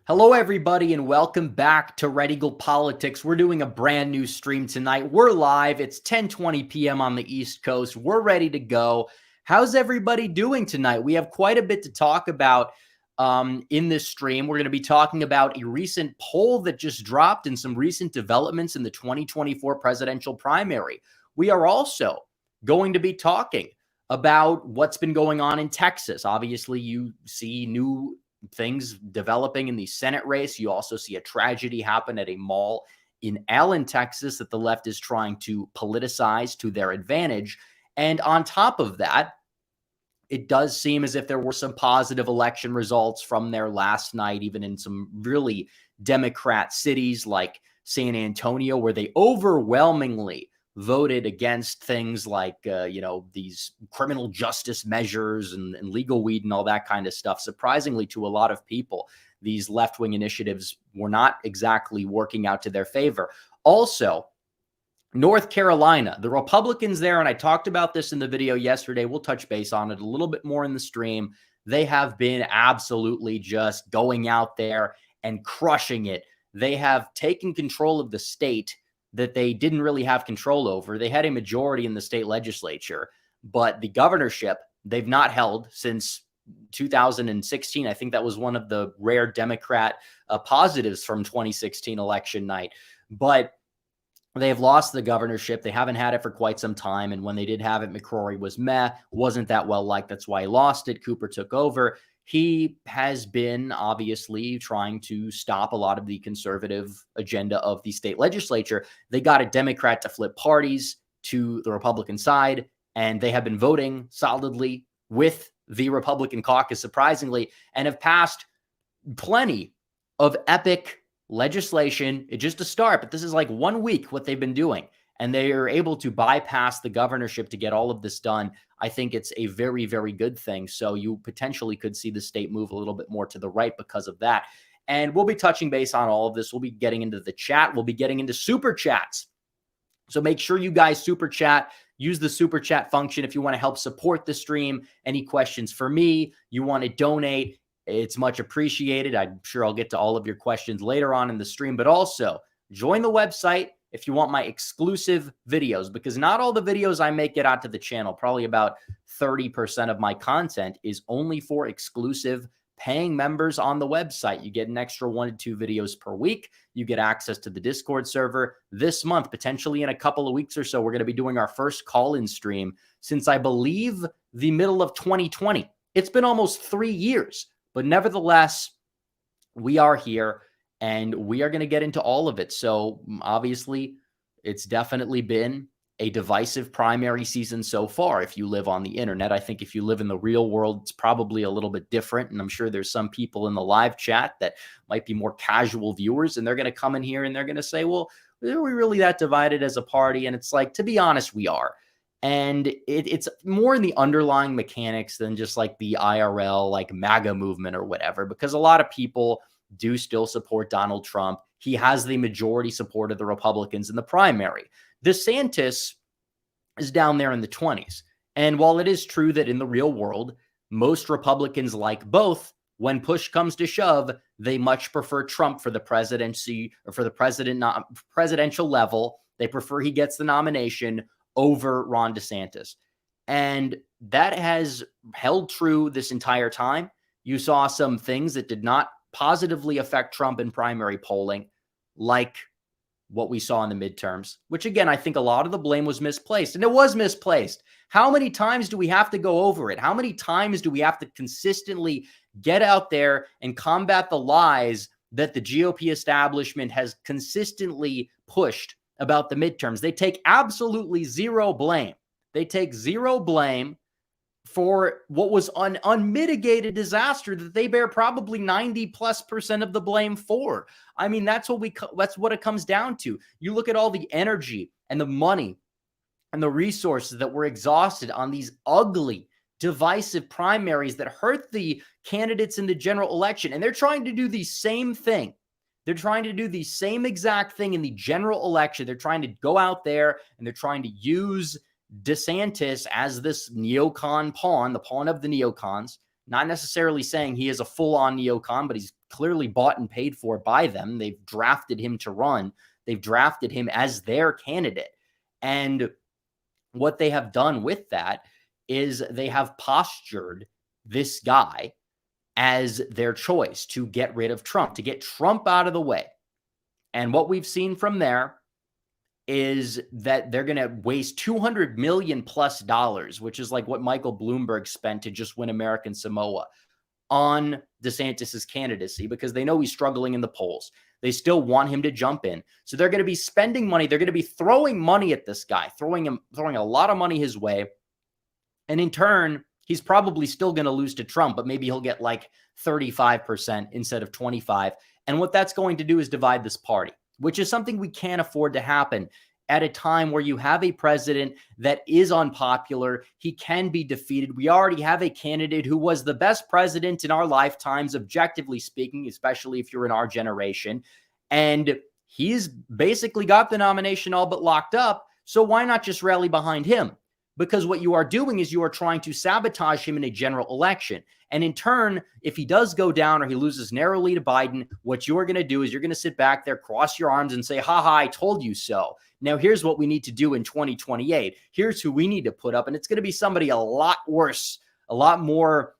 Hello, everybody, and welcome back to Red Eagle Politics. We're doing a brand new stream tonight. We're live. It's 10:20 p.m. on the East Coast. We're ready to go. How's everybody doing tonight? We have quite a bit to talk about in this stream. We're going to be talking about a recent poll that just dropped and some recent developments in the 2024 presidential primary. We are also going to be talking about what's been going on in Texas. Obviously, you see new things developing in the Senate race. You also see a tragedy happen at a mall in Allen, Texas, that the left is trying to politicize to their advantage. And on top of that, it does seem as if there were some positive election results from there last night, even in some really Democrat cities like San Antonio, where they overwhelmingly voted against things like, these criminal justice measures and legal weed and all that kind of stuff. Surprisingly to a lot of people, these left-wing initiatives were not exactly working out to their favor. Also, North Carolina, the Republicans there, and I talked about this in the video yesterday. We'll touch base on it a little bit more in the stream. They have been absolutely just going out there and crushing it. They have taken control of the state that they didn't really have control over. They had a majority in the state legislature, but the governorship, they've not held since 2016. I think that was one of the rare Democrat positives from 2016 election night. But they have lost the governorship. They haven't had it for quite some time. And when they did have it, McCrory was wasn't that well liked. That's why he lost it. Cooper took over. He has been obviously trying to stop a lot of the conservative agenda of the state legislature. They got a Democrat to flip parties to the Republican side, and they have been voting solidly with the Republican caucus, surprisingly, and have passed plenty of epic legislation. It's just a start, but this is like 1 week what they've been doing, and they are able to bypass the governorship to get all of this done. I think it's a very, very good thing. So you potentially could see the state move a little bit more to the right because of that. And we'll be touching base on all of this. We'll be getting into the chat. We'll be getting into super chats. So make sure you guys super chat. Use the super chat function if you want to help support the stream. Any questions for me, you want to donate, it's much appreciated. I'm sure I'll get to all of your questions later on in the stream, but also join the website if you want my exclusive videos, because not all the videos I make get out to the channel. Probably about 30% of my content is only for exclusive paying members on the website. You get an extra 1 to 2 videos per week. You get access to the Discord server. This month, potentially in a couple of weeks or so, we're going to be doing our first call-in stream since I believe the middle of 2020. It's been almost 3 years, but nevertheless, we are here. And we are going to get into all of it. So obviously, it's definitely been a divisive primary season so far. If you live on the internet, I think if you live in the real world, it's probably a little bit different. And I'm sure there's some people in the live chat that might be more casual viewers, and they're going to come in here and they're going to say, well, are we really that divided as a party? And it's like, to be honest, we are. And it's more in the underlying mechanics than just like the IRL, like MAGA movement or whatever, because a lot of people do still support Donald Trump. He has the majority support of the Republicans in the primary. DeSantis is down there in the 20s. And while it is true that in the real world, most Republicans like both, when push comes to shove, they much prefer Trump for the presidency or for the presidential level. They prefer he gets the nomination over Ron DeSantis. And that has held true this entire time. You saw some things that did not positively affect Trump in primary polling, like what we saw in the midterms, which again, I think a lot of the blame was misplaced, and it was misplaced. How many times do we have to go over it? How many times do we have to consistently get out there and combat the lies that the GOP establishment has consistently pushed about the midterms? They take absolutely zero blame. They take zero blame for what was an unmitigated disaster that they bear probably 90+% of the blame for. I mean, that's what it comes down to. You look at all the energy and the money and the resources that were exhausted on these ugly, divisive primaries that hurt the candidates in the general election. And they're trying to do the same thing. They're trying to do the same exact thing in the general election. They're trying to go out there and they're trying to use DeSantis as this neocon pawn, the pawn of the neocons, not necessarily saying he is a full-on neocon, but he's clearly bought and paid for by them. They've drafted him to run. They've drafted him as their candidate. And what they have done with that is they have postured this guy as their choice to get rid of Trump, to get Trump out of the way. And what we've seen from there is that they're going to waste $200 million plus, which is like what Michael Bloomberg spent to just win American Samoa, on DeSantis's candidacy, because they know he's struggling in the polls. They still want him to jump in. So they're going to be spending money. They're going to be throwing money at this guy, throwing a lot of money his way. And in turn, he's probably still going to lose to Trump, but maybe he'll get like 35% instead of 25%. And what that's going to do is divide this party, which is something we can't afford to happen at a time where you have a president that is unpopular. He can be defeated. We already have a candidate who was the best president in our lifetimes, objectively speaking, especially if you're in our generation. And he's basically got the nomination all but locked up. So why not just rally behind him? Because what you are doing is you are trying to sabotage him in a general election. And in turn, if he does go down or he loses narrowly to Biden, what you're going to do is you're going to sit back there, cross your arms and say, ha ha, I told you so. Now, here's what we need to do in 2028. Here's who we need to put up. And it's going to be somebody a lot worse, a lot more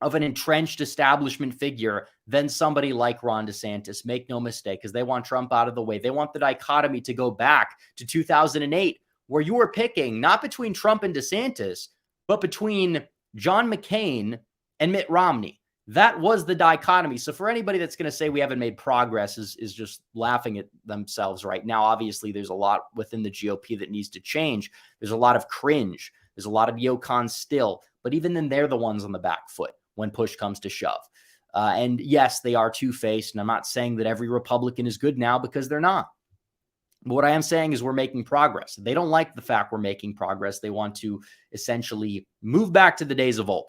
of an entrenched establishment figure than somebody like Ron DeSantis. Make no mistake, because they want Trump out of the way. They want the dichotomy to go back to 2008, where you were picking not between Trump and DeSantis, but between John McCain and Mitt Romney. That was the dichotomy. So for anybody that's going to say we haven't made progress is just laughing at themselves right now. Obviously, there's a lot within the GOP that needs to change. There's a lot of cringe. There's a lot of neocons still. But even then, they're the ones on the back foot when push comes to shove. And yes, they are two-faced. And I'm not saying that every Republican is good now, because they're not. But what I am saying is we're making progress. They don't like the fact we're making progress. They want to essentially move back to the days of old.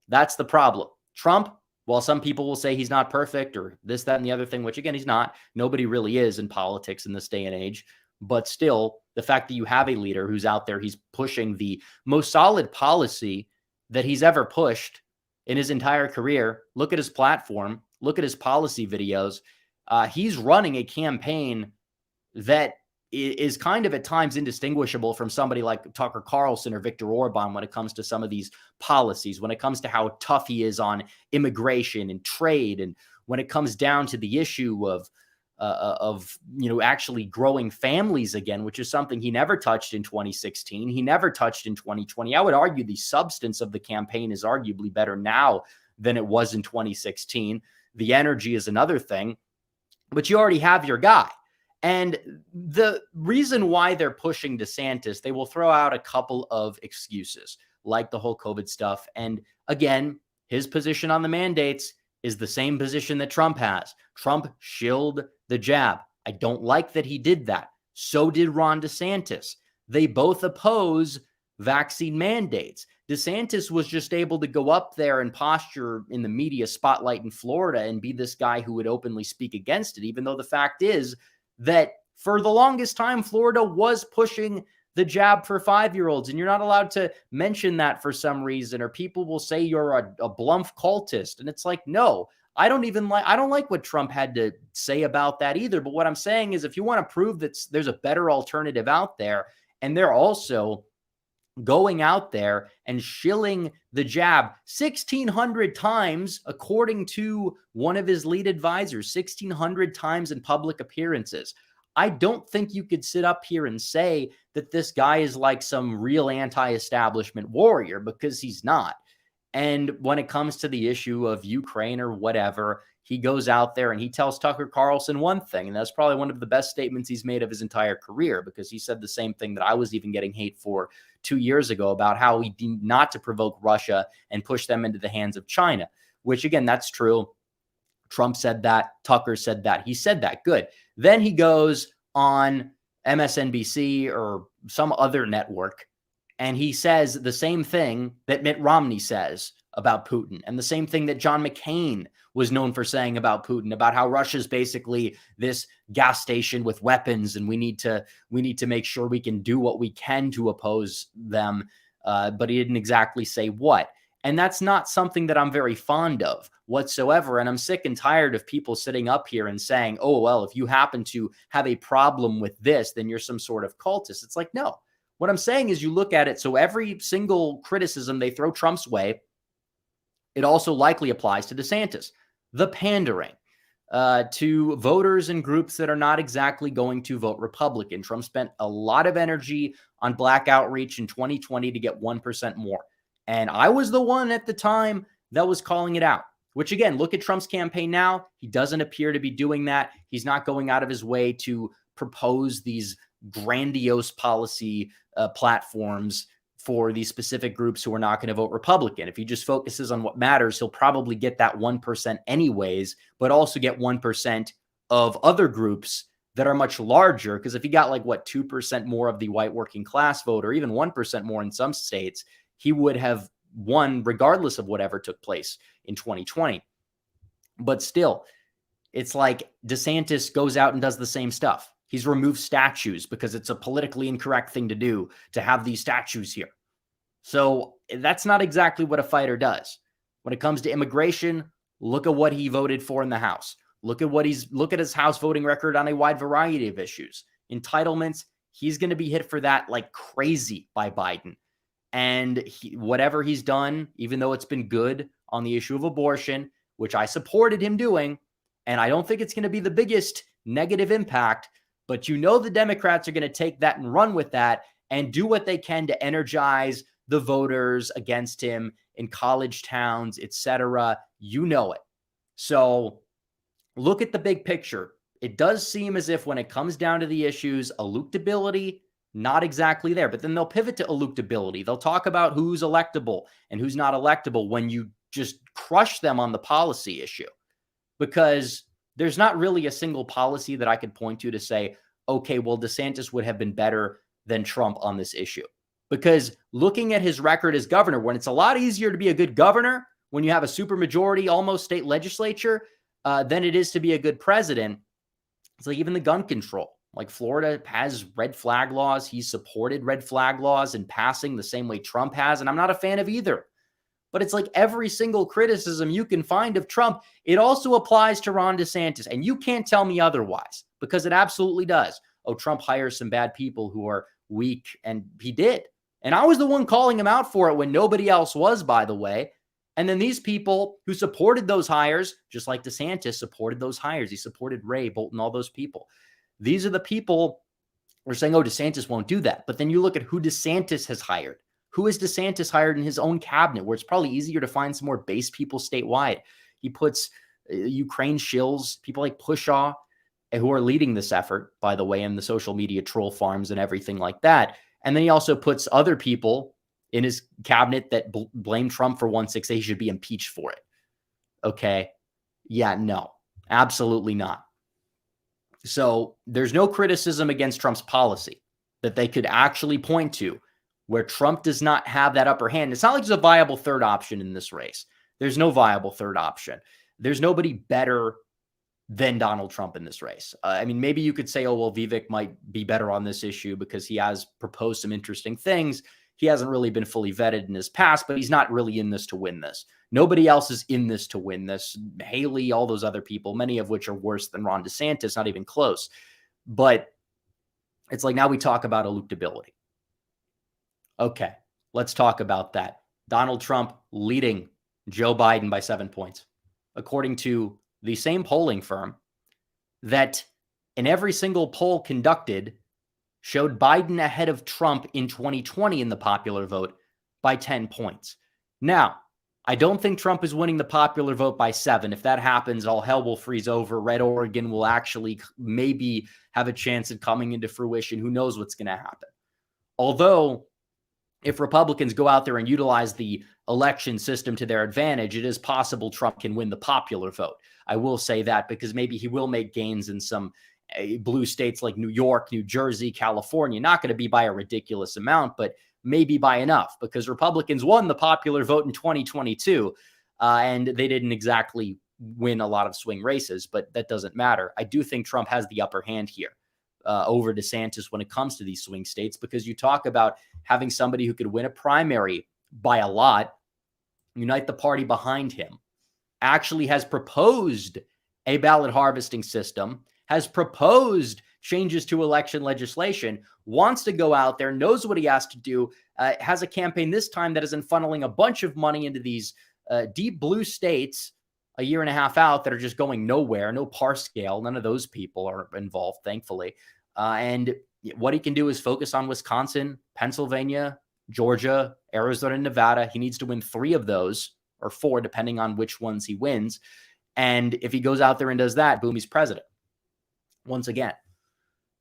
That's the problem. Trump, while some people will say he's not perfect or this, that, and the other thing, which again, he's not. Nobody really is in politics in this day and age. But still, the fact that you have a leader who's out there, he's pushing the most solid policy that he's ever pushed in his entire career. Look at his platform. Look at his policy videos. He's running a campaign that is kind of at times indistinguishable from somebody like Tucker Carlson or Viktor Orban when it comes to some of these policies, when it comes to how tough he is on immigration and trade, and when it comes down to the issue of actually growing families again, which is something he never touched in 2016. He never touched in 2020. I would argue the substance of the campaign is arguably better now than it was in 2016. The energy is another thing, but you already have your guy. And the reason why they're pushing DeSantis, they will throw out a couple of excuses, like the whole COVID stuff. And again, his position on the mandates is the same position that Trump has. Trump shilled the jab. I don't like that he did that. So did Ron DeSantis. They both oppose vaccine mandates. DeSantis was just able to go up there and posture in the media spotlight in Florida and be this guy who would openly speak against it, even though the fact is that for the longest time, Florida was pushing the jab for 5-year-olds, and you're not allowed to mention that for some reason, or people will say you're a Blumph cultist. And it's like, no, I don't like what Trump had to say about that either. But what I'm saying is, if you want to prove that there's a better alternative out there, and they're also going out there and shilling the jab 1,600 times, according to one of his lead advisors, 1,600 times in public appearances. I don't think you could sit up here and say that this guy is like some real anti-establishment warrior, because he's not. And when it comes to the issue of Ukraine or whatever, he goes out there and he tells Tucker Carlson one thing, and that's probably one of the best statements he's made of his entire career, because he said the same thing that I was even getting hate for 2 years ago about how he deemed not to provoke Russia and push them into the hands of China, which again, that's true. Trump said that. Tucker said that. He said that. Good. Then he goes on MSNBC or some other network, and he says the same thing that Mitt Romney says about Putin, and the same thing that John McCain was known for saying about Putin, about how Russia's basically this gas station with weapons, and we need to make sure we can do what we can to oppose them. But he didn't exactly say what. And that's not something that I'm very fond of whatsoever. And I'm sick and tired of people sitting up here and saying, oh, well, if you happen to have a problem with this, then you're some sort of cultist. It's like, no. What I'm saying is you look at it. So every single criticism they throw Trump's way, it also likely applies to DeSantis. The pandering to voters and groups that are not exactly going to vote Republican. Trump spent a lot of energy on black outreach in 2020 to get 1% more. And I was the one at the time that was calling it out, which again, look at Trump's campaign now. He doesn't appear to be doing that. He's not going out of his way to propose these grandiose policy platforms for these specific groups who are not going to vote Republican. If he just focuses on what matters, he'll probably get that 1% anyways, but also get 1% of other groups that are much larger. Because if he got like, 2% more of the white working class vote, or even 1% more in some states, he would have won regardless of whatever took place in 2020. But still, it's like DeSantis goes out and does the same stuff. He's removed statues because it's a politically incorrect thing to do to have these statues here. So that's not exactly what a fighter does. When it comes to immigration, look at what he voted for in the House. Look at his House voting record on a wide variety of issues. Entitlements, he's going to be hit for that like crazy by Biden. And whatever he's done, even though it's been good on the issue of abortion, which I supported him doing, and I don't think it's going to be the biggest negative impact, but the Democrats are going to take that and run with that and do what they can to energize the voters against him in college towns, etc. You know it. So look at the big picture. It does seem as if when it comes down to the issues, electability, not exactly there, but then they'll pivot to electability. They'll talk about who's electable and who's not electable when you just crush them on the policy issue, because there's not really a single policy that I could point to say, okay, well, DeSantis would have been better than Trump on this issue. Because looking at his record as governor, when it's a lot easier to be a good governor when you have a supermajority, almost state legislature, than it is to be a good president. It's like even the gun control. Like Florida has red flag laws. He's supported red flag laws in passing the same way Trump has. And I'm not a fan of either. But it's like every single criticism you can find of Trump, it also applies to Ron DeSantis. And you can't tell me otherwise, because it absolutely does. Oh, Trump hires some bad people who are weak. And he did. And I was the one calling him out for it when nobody else was, by the way. And then these people who supported those hires, just like DeSantis supported those hires. He supported Ray, Bolton, all those people. These are the people who are saying, oh, DeSantis won't do that. But then you look at who DeSantis has hired. Who has DeSantis hired in his own cabinet, where it's probably easier to find some more base people statewide? He puts Ukraine shills, people like Pushaw, who are leading this effort, by the way, in the social media troll farms and everything like that. And then he also puts other people in his cabinet that blame Trump for 168. He should be impeached for it. Okay. Yeah, no, absolutely not. So there's no criticism against Trump's policy that they could actually point to where Trump does not have that upper hand. It's not like there's a viable third option in this race. There's no viable third option. There's nobody better than Donald Trump in this race. I mean, maybe you could say, oh, well, Vivek might be better on this issue because he has proposed some interesting things. He hasn't really been fully vetted in his past, but he's not really in this to win this. Nobody else is in this to win this. Haley, all those other people, many of which are worse than Ron DeSantis, not even close. But it's like now we talk about electability. Okay, let's talk about that. Donald Trump leading Joe Biden by 7 points, according to the same polling firm that in every single poll conducted showed Biden ahead of Trump in 2020 in the popular vote by 10 points. Now, I don't think Trump is winning the popular vote by 7. If that happens, all hell will freeze over. Red Oregon will actually maybe have a chance at coming into fruition. Who knows what's going to happen? Although, if Republicans go out there and utilize the election system to their advantage, it is possible Trump can win the popular vote. I will say that because maybe he will make gains in some blue states like New York, New Jersey, California. Not going to be by a ridiculous amount, but maybe by enough, because Republicans won the popular vote in 2022, and they didn't exactly win a lot of swing races, but that doesn't matter. I do think Trump has the upper hand here over DeSantis when it comes to these swing states, because you talk about having somebody who could win a primary by a lot unite the party behind him, actually has proposed a ballot harvesting system, has proposed changes to election legislation, wants to go out there, knows what he has to do, has a campaign this time that isn't funneling a bunch of money into these deep blue states a year and a half out that are just going nowhere, no par scale. None of those people are involved, thankfully. And what he can do is focus on Wisconsin, Pennsylvania, Georgia, Arizona, and Nevada. He needs to win 3 of those, or 4, depending on which ones he wins. And if he goes out there and does that, boom, he's president once again.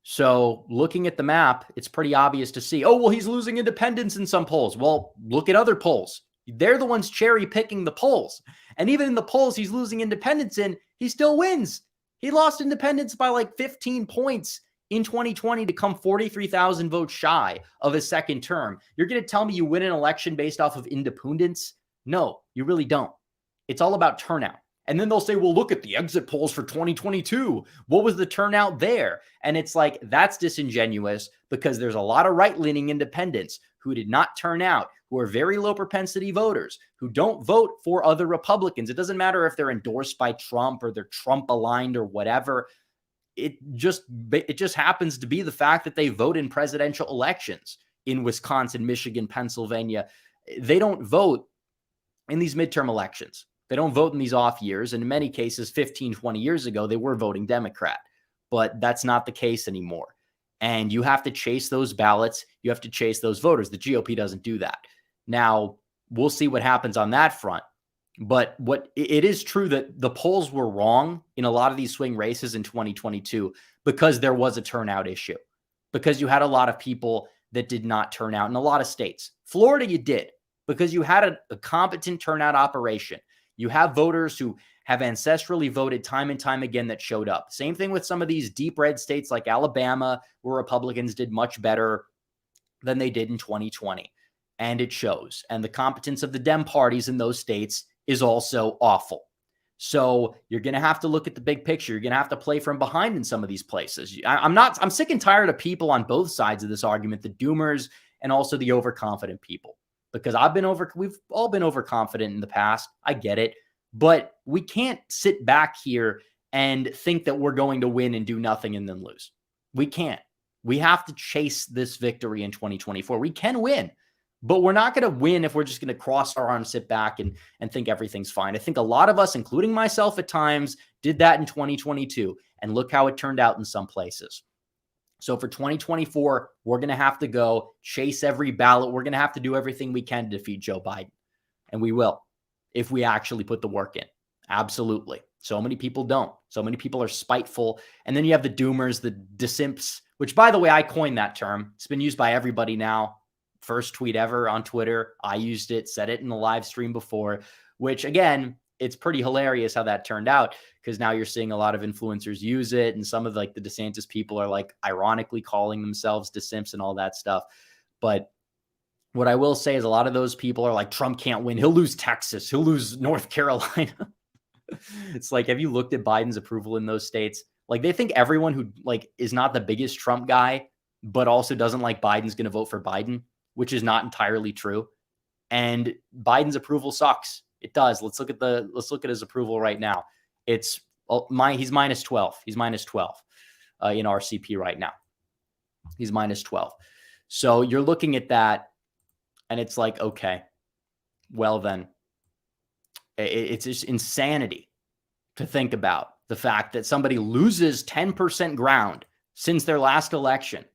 So looking at the map, it's pretty obvious to see, oh, well, he's losing independents in some polls. Well, look at other polls. They're the ones cherry picking the polls. And even in the polls he's losing independents in, he still wins. He lost independents by like 15 points in 2020 to come 43,000 votes shy of his second term. You're going to tell me you win an election based off of independents? No, you really don't. It's all about turnout. And then they'll say, well, look at the exit polls for 2022. What was the turnout there? And it's like, that's disingenuous, because there's a lot of right-leaning independents who did not turn out, who are very low propensity voters, who don't vote for other Republicans. It doesn't matter if they're endorsed by Trump or they're Trump aligned or whatever. It just happens to be the fact that they vote in presidential elections in Wisconsin, Michigan, Pennsylvania. They don't vote in these midterm elections. They don't vote in these off years. And in many cases, 15, 20 years ago, they were voting Democrat. But that's not the case anymore. And you have to chase those ballots. You have to chase those voters. The GOP doesn't do that. Now, we'll see what happens on that front. But it is true that the polls were wrong in a lot of these swing races in 2022 because there was a turnout issue, because you had a lot of people that did not turn out in a lot of states. Florida, you did, because you had a competent turnout operation. You have voters who have ancestrally voted time and time again that showed up. Same thing with some of these deep red states like Alabama, where Republicans did much better than they did in 2020. And it shows. And the competence of the Dem parties in those states is also awful. So you're going to have to look at the big picture. You're going to have to play from behind in some of these places. I'm sick and tired of people on both sides of this argument, the doomers and also the overconfident people, because we've all been overconfident in the past. I get it, but we can't sit back here and think that we're going to win and do nothing and then lose. We can't. We have to chase this victory in 2024. We can win, but we're not going to win if we're just going to cross our arms, sit back and think everything's fine. I think a lot of us, including myself at times, did that in 2022, and look how it turned out in some places. So for 2024, we're going to have to go chase every ballot. We're going to have to do everything we can to defeat Joe Biden. And we will, if we actually put the work in. Absolutely. So many people don't. So many people are spiteful. And then you have the doomers, the desimps, which, by the way, I coined that term. It's been used by everybody now. First tweet ever on Twitter. I used it, said it in the live stream before, which, again, it's pretty hilarious how that turned out, because now you're seeing a lot of influencers use it. And some of the DeSantis people are like ironically calling themselves DeSimps and all that stuff. But what I will say is a lot of those people are like, Trump can't win. He'll lose Texas. He'll lose North Carolina. It's like, have you looked at Biden's approval in those states? Like, they think everyone who is not the biggest Trump guy, but also doesn't like Biden's going to vote for Biden, which is not entirely true. And Biden's approval sucks. It does. Let's look at his approval right now. He's minus 12. He's minus 12 in RCP right now. He's minus 12. So you're looking at that and it's like, okay, well then, it's just insanity to think about the fact that somebody loses 10% ground since their last election,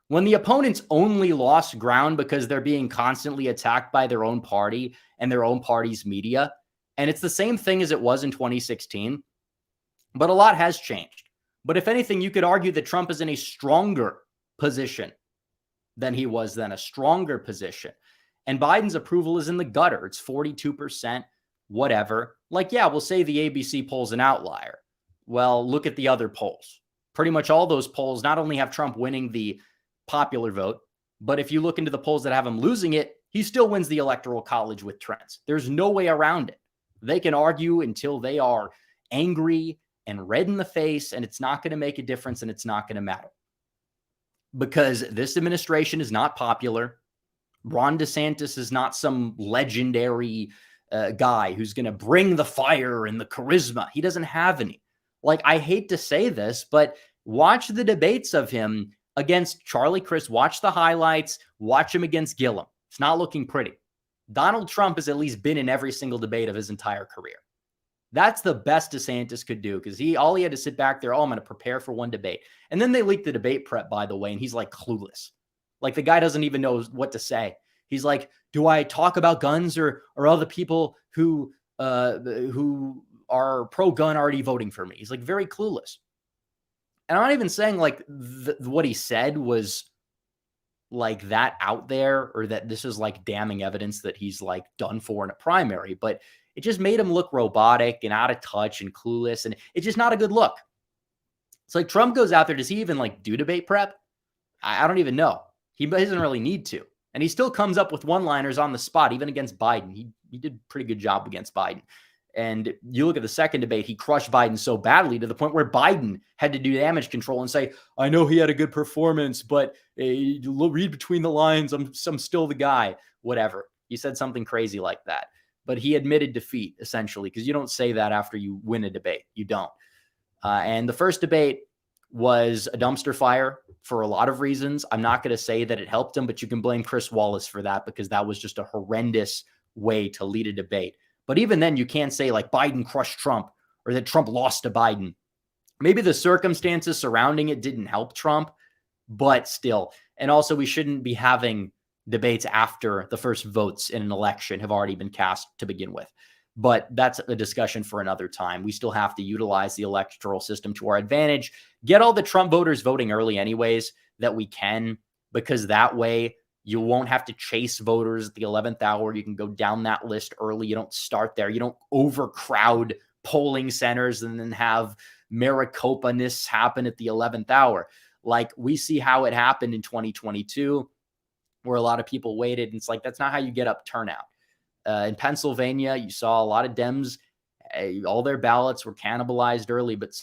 when the opponents only lost ground because they're being constantly attacked by their own party and their own party's media. And it's the same thing as it was in 2016, but a lot has changed. But if anything, you could argue that Trump is in a stronger position than he was then, a stronger position. And Biden's approval is in the gutter. It's 42%, whatever. Like, yeah, we'll say the ABC poll's an outlier. Well, look at the other polls. Pretty much all those polls not only have Trump winning the popular vote, but if you look into the polls that have him losing it, he still wins the Electoral College with trends. There's no way around it. They can argue until they are angry and red in the face, and it's not going to make a difference, and it's not going to matter. Because this administration is not popular. Ron DeSantis is not some legendary guy who's going to bring the fire and the charisma. He doesn't have any. Like, I hate to say this, but watch the debates of him against Charlie Crist. Watch the highlights. Watch him against Gillum. It's not looking pretty. Donald Trump has at least been in every single debate of his entire career. That's the best DeSantis could do, because all he had to sit back there, I'm going to prepare for one debate. And then they leaked the debate prep, by the way, and he's like clueless. Like, the guy doesn't even know what to say. He's like, do I talk about guns, or other people who are pro-gun already voting for me? He's like very clueless. And I'm not even saying like what he said was like that out there, or that this is like damning evidence that he's like done for in a primary, but it just made him look robotic and out of touch and clueless. And it's just not a good look. It's like Trump goes out there. Does he even like do debate prep? I don't even know. He doesn't really need to. And he still comes up with one-liners on the spot, even against Biden. He did a pretty good job against Biden. And you look at the second debate, he crushed Biden so badly to the point where Biden had to do damage control and say, I know he had a good performance, but read between the lines. I'm still the guy, whatever. He said something crazy like that. But he admitted defeat, essentially, because you don't say that after you win a debate. You don't. And the first debate was a dumpster fire for a lot of reasons. I'm not going to say that it helped him, but you can blame Chris Wallace for that, because that was just a horrendous way to lead a debate. But even then, you can't say like Biden crushed Trump, or that Trump lost to Biden. Maybe the circumstances surrounding it didn't help Trump, but still. And also, we shouldn't be having debates after the first votes in an election have already been cast to begin with. But that's a discussion for another time. We still have to utilize the electoral system to our advantage. Get all the Trump voters voting early anyways that we can, because that way you won't have to chase voters at the 11th hour. You can go down that list early. You don't start there. You don't overcrowd polling centers and then have Maricopa-ness happen at the 11th hour. Like we see how it happened in 2022, where a lot of people waited. And it's like, that's not how you get up turnout. In Pennsylvania, you saw a lot of Dems, all their ballots were cannibalized early, but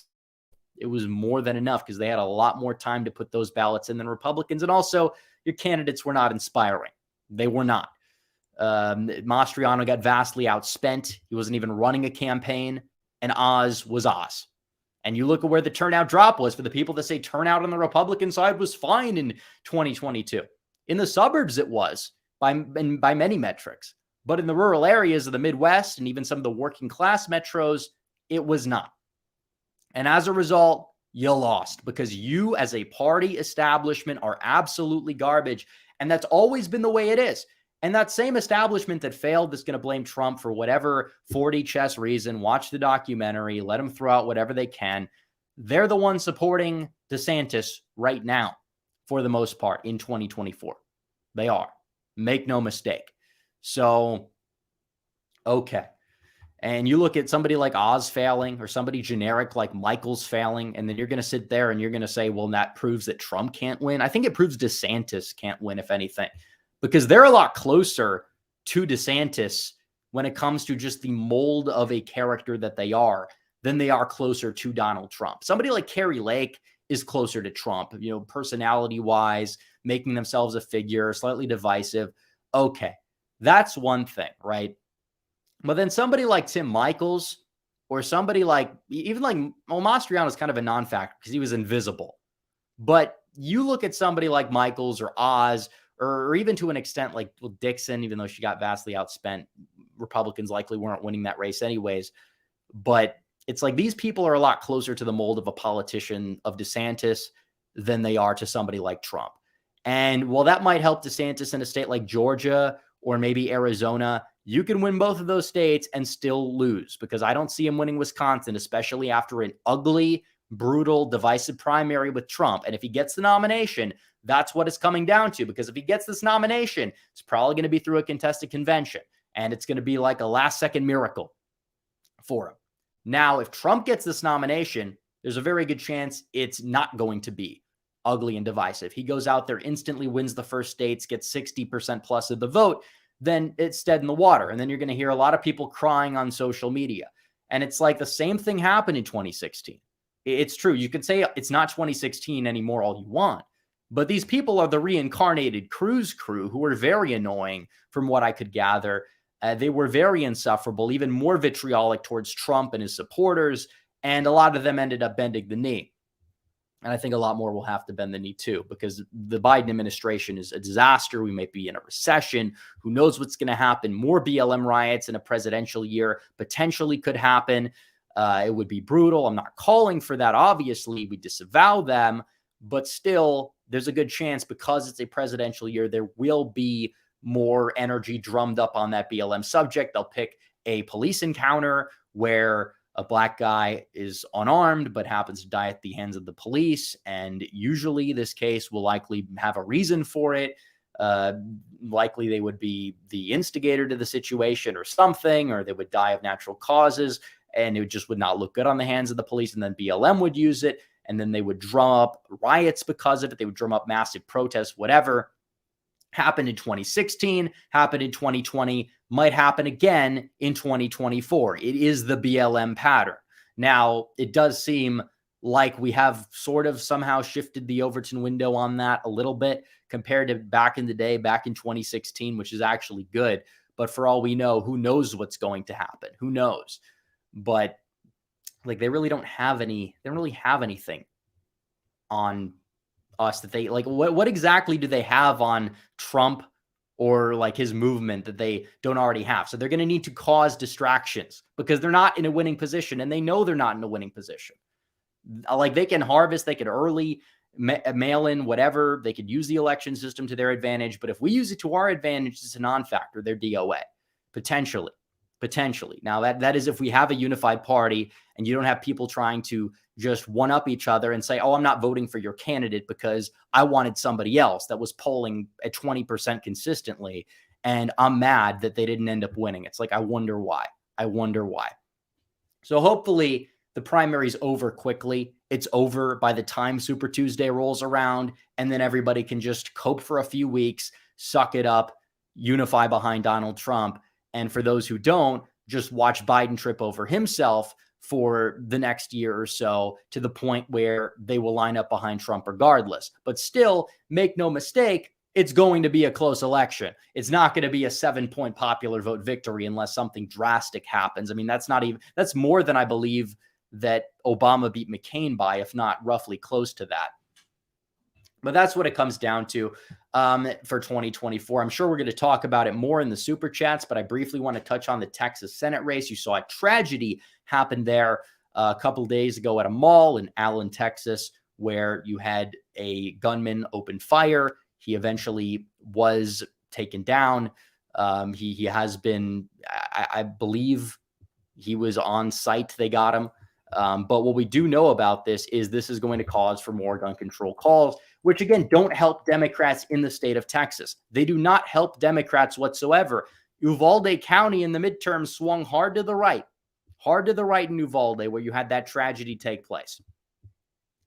it was more than enough because they had a lot more time to put those ballots in than Republicans. And also, your candidates were not inspiring. They were not. Mastriano got vastly outspent. He wasn't even running a campaign, and Oz was Oz. And you look at where the turnout drop was for the people that say turnout on the Republican side was fine in 2022. In the suburbs, it was by many metrics. But in the rural areas of the Midwest and even some of the working class metros, it was not. And as a result, you lost because you as a party establishment are absolutely garbage. And that's always been the way it is. And that same establishment that failed is going to blame Trump for whatever 4D chess reason. Watch the documentary, let them throw out whatever they can. They're the ones supporting DeSantis right now, for the most part, in 2024. They are. Make no mistake. So, okay. And you look at somebody like Oz failing or somebody generic like Michaels failing, and then you're going to sit there and you're going to say, well, that proves that Trump can't win. I think it proves DeSantis can't win, if anything, because they're a lot closer to DeSantis when it comes to just the mold of a character that they are than they are closer to Donald Trump. Somebody like Carrie Lake is closer to Trump, personality-wise, making themselves a figure, slightly divisive. Okay. That's one thing, right? But then somebody like Tim Michaels or somebody like, even like, Mastriano is kind of a non-factor because he was invisible. But you look at somebody like Michaels or Oz, or even to an extent like Dixon, even though she got vastly outspent, Republicans likely weren't winning that race anyways. But it's like these people are a lot closer to the mold of a politician of DeSantis than they are to somebody like Trump. And while that might help DeSantis in a state like Georgia or maybe Arizona, you can win both of those states and still lose, because I don't see him winning Wisconsin, especially after an ugly, brutal, divisive primary with Trump. And if he gets the nomination, that's what it's coming down to, because if he gets this nomination, it's probably going to be through a contested convention, and it's going to be like a last-second miracle for him. Now, if Trump gets this nomination, there's a very good chance it's not going to be ugly and divisive. He goes out there, instantly wins the first states, gets 60% plus of the vote, then it's dead in the water. And then you're going to hear a lot of people crying on social media. And it's like the same thing happened in 2016. It's true. You can say it's not 2016 anymore all you want, but these people are the reincarnated Cruz crew who are very annoying from what I could gather. They were very insufferable, even more vitriolic towards Trump and his supporters. And a lot of them ended up bending the knee. And I think a lot more will have to bend the knee too, because the Biden administration is a disaster. We might be in a recession. Who knows what's going to happen? More BLM riots in a presidential year potentially could happen. It would be brutal. I'm not calling for that. Obviously, we disavow them, but still, there's a good chance because it's a presidential year, there will be more energy drummed up on that BLM subject. They'll pick a police encounter where a black guy is unarmed but happens to die at the hands of the police. And usually this case will likely have a reason for it. Likely they would be the instigator to the situation or something, or they would die of natural causes. And it just would not look good on the hands of the police. And then BLM would use it. And then they would drum up riots because of it. They would drum up massive protests, whatever. Happened in 2016, happened in 2020, might happen again in 2024. It is the BLM pattern. Now, it does seem like we have sort of somehow shifted the Overton window on that a little bit compared to back in the day, back in 2016, which is actually good. But for all we know, who knows what's going to happen? Who knows? But like they really don't have anything on us that they like. What exactly do they have on Trump or like his movement that they don't already have? So they're going to need to cause distractions because they're not in a winning position, and they know they're not in a winning position. Like they can harvest, they could early mail in whatever, they could use the election system to their advantage. But if we use it to our advantage, it's a non-factor. They're DOA potentially. Now that is if we have a unified party and you don't have people trying to just one up each other and say, oh, I'm not voting for your candidate because I wanted somebody else that was polling at 20% consistently. And I'm mad that they didn't end up winning. It's like, I wonder why. So hopefully the primary's over quickly. It's over by the time Super Tuesday rolls around, and then everybody can just cope for a few weeks, suck it up, unify behind Donald Trump. And for those who don't, just watch Biden trip over himself for the next year or so to the point where they will line up behind Trump regardless. But still, make no mistake, it's going to be a close election. It's not going to be a 7-point popular vote victory unless something drastic happens. I mean, that's more than I believe that Obama beat McCain by, if not roughly close to that. But that's what it comes down to for 2024. I'm sure we're going to talk about it more in the super chats, but I briefly want to touch on the Texas Senate race. You saw a tragedy happen there a couple days ago at a mall in Allen, Texas, where you had a gunman open fire. He eventually was taken down. He has been, I believe he was on site. They got him. But what we do know about this is going to cause for more gun control calls, which again, don't help Democrats in the state of Texas. They do not help Democrats whatsoever. Uvalde County in the midterms swung hard to the right in Uvalde, where you had that tragedy take place.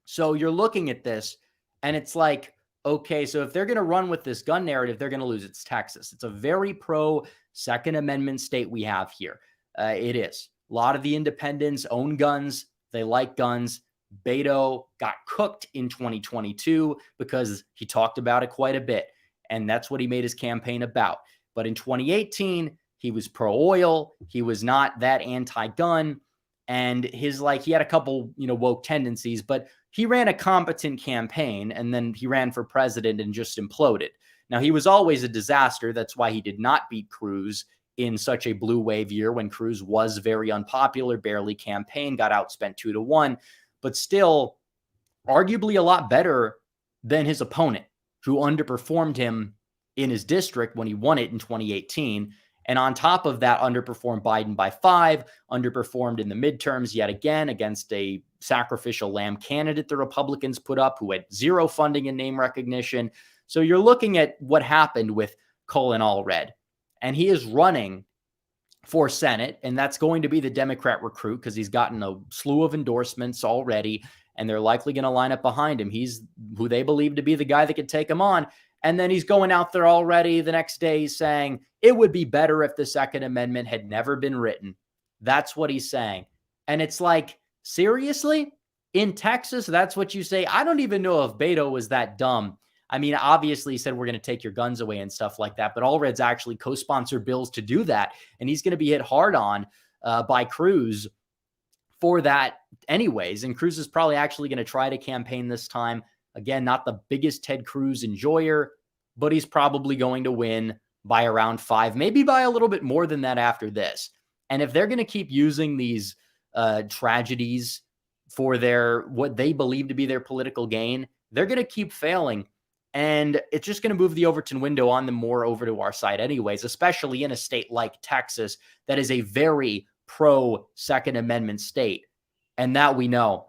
So you're looking at this and it's like, okay, so if they're going to run with this gun narrative, they're going to lose. It's Texas. It's a very pro Second Amendment state we have here. It is. A lot of the independents own guns. They like guns. Beto got cooked in 2022 because he talked about it quite a bit. And that's what he made his campaign about. But in 2018, he was pro-oil. He was not that anti-gun. And he had a couple, woke tendencies, but he ran a competent campaign, and then he ran for president and just imploded. Now, he was always a disaster. That's why he did not beat Cruz in such a blue wave year when Cruz was very unpopular, barely campaigned, got outspent 2-1, but still arguably a lot better than his opponent, who underperformed him in his district when he won it in 2018. And on top of that, underperformed Biden by 5, underperformed in the midterms yet again against a sacrificial lamb candidate the Republicans put up who had zero funding and name recognition. So you're looking at what happened with Colin Allred. And he is running for Senate, and that's going to be the Democrat recruit because he's gotten a slew of endorsements already, and they're likely going to line up behind him. He's who they believe to be the guy that could take him on. And then he's going out there already the next day. He's saying it would be better if the Second Amendment had never been written. That's what he's saying. And it's like, seriously? In Texas, that's what you say? I don't even know if Beto was that dumb. I mean, obviously he said we're going to take your guns away and stuff like that, but Allred's actually co-sponsored bills to do that. And he's going to be hit hard on by Cruz for that anyways. And Cruz is probably actually going to try to campaign this time. Again, not the biggest Ted Cruz enjoyer, but he's probably going to win by around 5, maybe by a little bit more than that after this. And if they're going to keep using these tragedies for what they believe to be their political gain, they're going to keep failing. And it's just going to move the Overton window on them more over to our side anyways, especially in a state like Texas that is a very pro Second Amendment state. And that we know.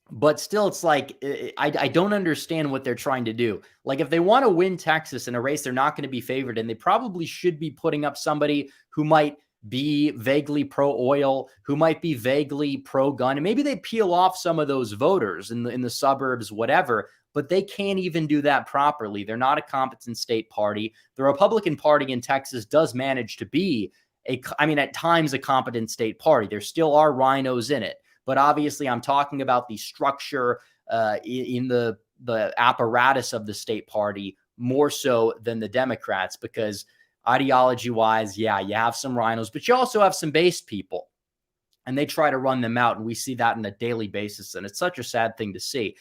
But still, it's like, I don't understand what they're trying to do. Like, if they want to win Texas in a race, they're not going to be favored. And they probably should be putting up somebody who might be vaguely pro-oil, who might be vaguely pro-gun. And maybe they peel off some of those voters in the suburbs, whatever. But they can't even do that properly. They're not a competent state party. The Republican Party in Texas does manage to be, at times, a competent state party. There still are rhinos in it. But obviously, I'm talking about the structure in the apparatus of the state party more so than the Democrats, because ideology-wise, yeah, you have some rhinos, but you also have some base people, and they try to run them out, and we see that on a daily basis, and it's such a sad thing to see.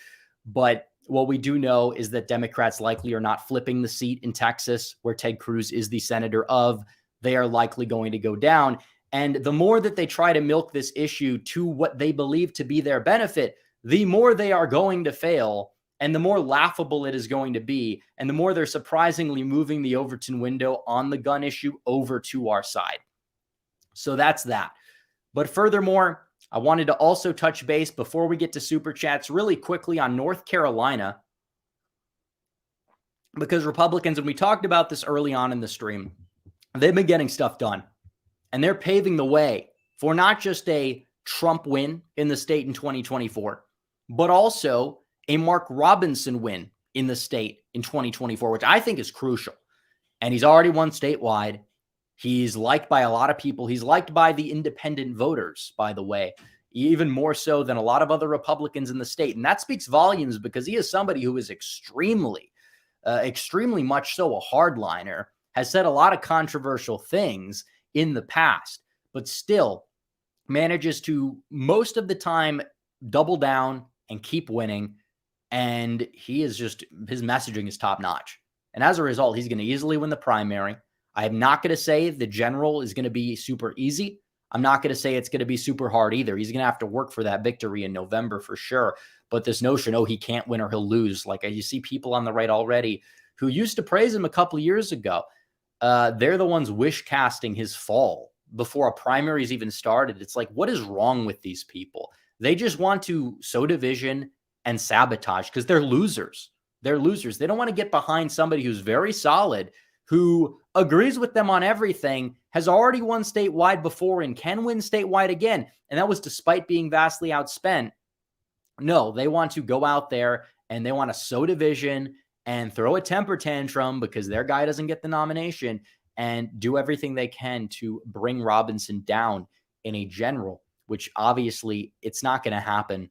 But what we do know is that Democrats likely are not flipping the seat in Texas, where Ted Cruz is the senator of. They are likely going to go down. And the more that they try to milk this issue to what they believe to be their benefit, the more they are going to fail, and the more laughable it is going to be, and the more they're surprisingly moving the Overton window on the gun issue over to our side. So that's that. But furthermore, I wanted to also touch base before we get to Super Chats really quickly on North Carolina, because Republicans, and we talked about this early on in the stream, they've been getting stuff done. And they're paving the way for not just a Trump win in the state in 2024, but also a Mark Robinson win in the state in 2024, which I think is crucial. And he's already won statewide. He's liked by a lot of people. He's liked by the independent voters, by the way, even more so than a lot of other Republicans in the state. And that speaks volumes, because he is somebody who is extremely much so a hardliner, has said a lot of controversial things in the past, but still manages to most of the time double down and keep winning. And his messaging is top notch. And as a result, he's going to easily win the primary. I am not going to say the general is going to be super easy. I'm not going to say it's going to be super hard either. He's going to have to work for that victory in November for sure. But this notion, he can't win or he'll lose. Like, you see people on the right already who used to praise him a couple of years ago. They're the ones wish casting his fall before a primaries even started. It's like, what is wrong with these people? They just want to sow division and sabotage, because they're losers. They're losers. They don't want to get behind somebody who's very solid, who agrees with them on everything, has already won statewide before and can win statewide again. And that was despite being vastly outspent. No, they want to go out there and they want to sow division and throw a temper tantrum because their guy doesn't get the nomination, and do everything they can to bring Robinson down in a general, which obviously it's not going to happen,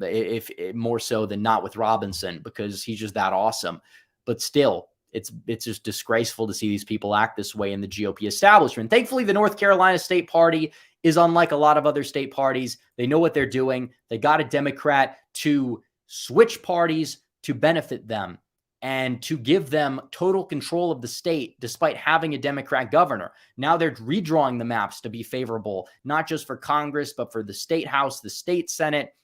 if more so than not with Robinson, because he's just that awesome. But still, it's just disgraceful to see these people act this way in the GOP establishment. Thankfully, the North Carolina State Party is unlike a lot of other state parties. They know what they're doing. They got a Democrat to switch parties to benefit them and to give them total control of the state despite having a Democrat governor. Now they're redrawing the maps to be favorable, not just for Congress, but for the state house, the state Senate.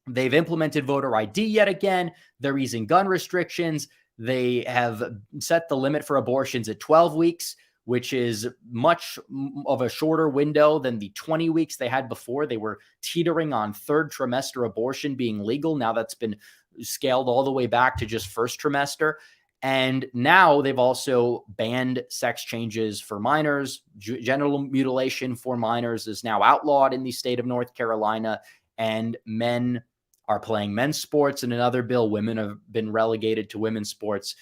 They've implemented voter ID yet again. They're easing gun restrictions. They have set the limit for abortions at 12 weeks, which is much of a shorter window than the 20 weeks they had before. They were teetering on third trimester abortion being legal. Now that's been scaled all the way back to just first trimester. And now they've also banned sex changes for minors. Genital mutilation for minors is now outlawed in the state of North Carolina, and men are playing men's sports. In another bill, women have been relegated to women's sports.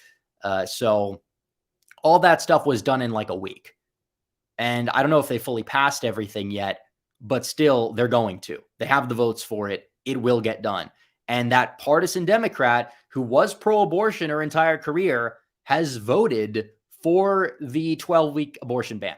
So all that stuff was done in like a week. And I don't know if they fully passed everything yet, but still they're going to. They have the votes for it. It will get done. And that partisan Democrat who was pro-abortion her entire career has voted for the 12-week abortion ban.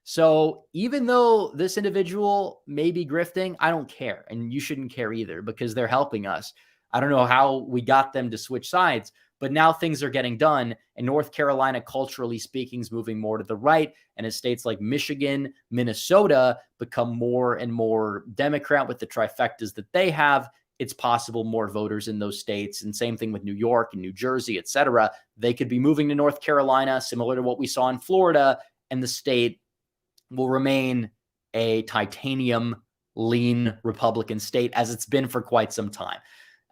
So even though this individual may be grifting, I don't care. And you shouldn't care either because they're helping us. I don't know how we got them to switch sides, but now things are getting done. And North Carolina, culturally speaking, is moving more to the right. And as states like Michigan, Minnesota become more and more Democrat with the trifectas that they have, it's possible more voters in those states. And same thing with New York and New Jersey, et cetera. They could be moving to North Carolina, similar to what we saw in Florida, and the state will remain a titanium lean Republican state as it's been for quite some time.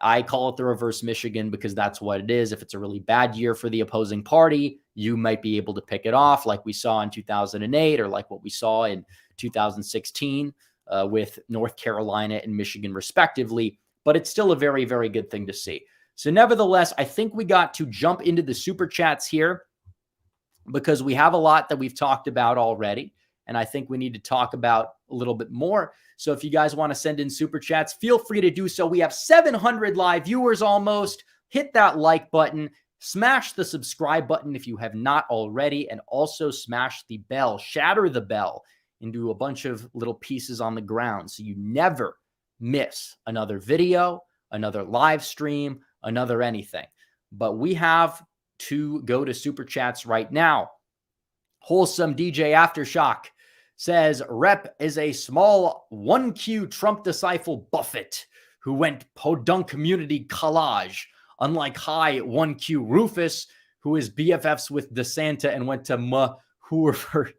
I call it the reverse Michigan because that's what it is. If it's a really bad year for the opposing party, you might be able to pick it off like we saw in 2008 or like what we saw in 2016 with North Carolina and Michigan respectively. But it's still a very, very good thing to see. So nevertheless, I think we got to jump into the super chats here because we have a lot that we've talked about already. And I think we need to talk about a little bit more. So if you guys want to send in super chats, feel free to do so. We have 700 live viewers almost. Hit that like button. Smash the subscribe button if you have not already. And also smash the bell. Shatter the bell into a bunch of little pieces on the ground so you never miss another video, another live stream, another anything. But we have to go to super chats right now. Wholesome DJ Aftershock says, Rep is a small 1Q Trump disciple Buffett who went podunk community collage, unlike high 1Q Rufus, who is BFFs with DeSanta and went to Hooverford.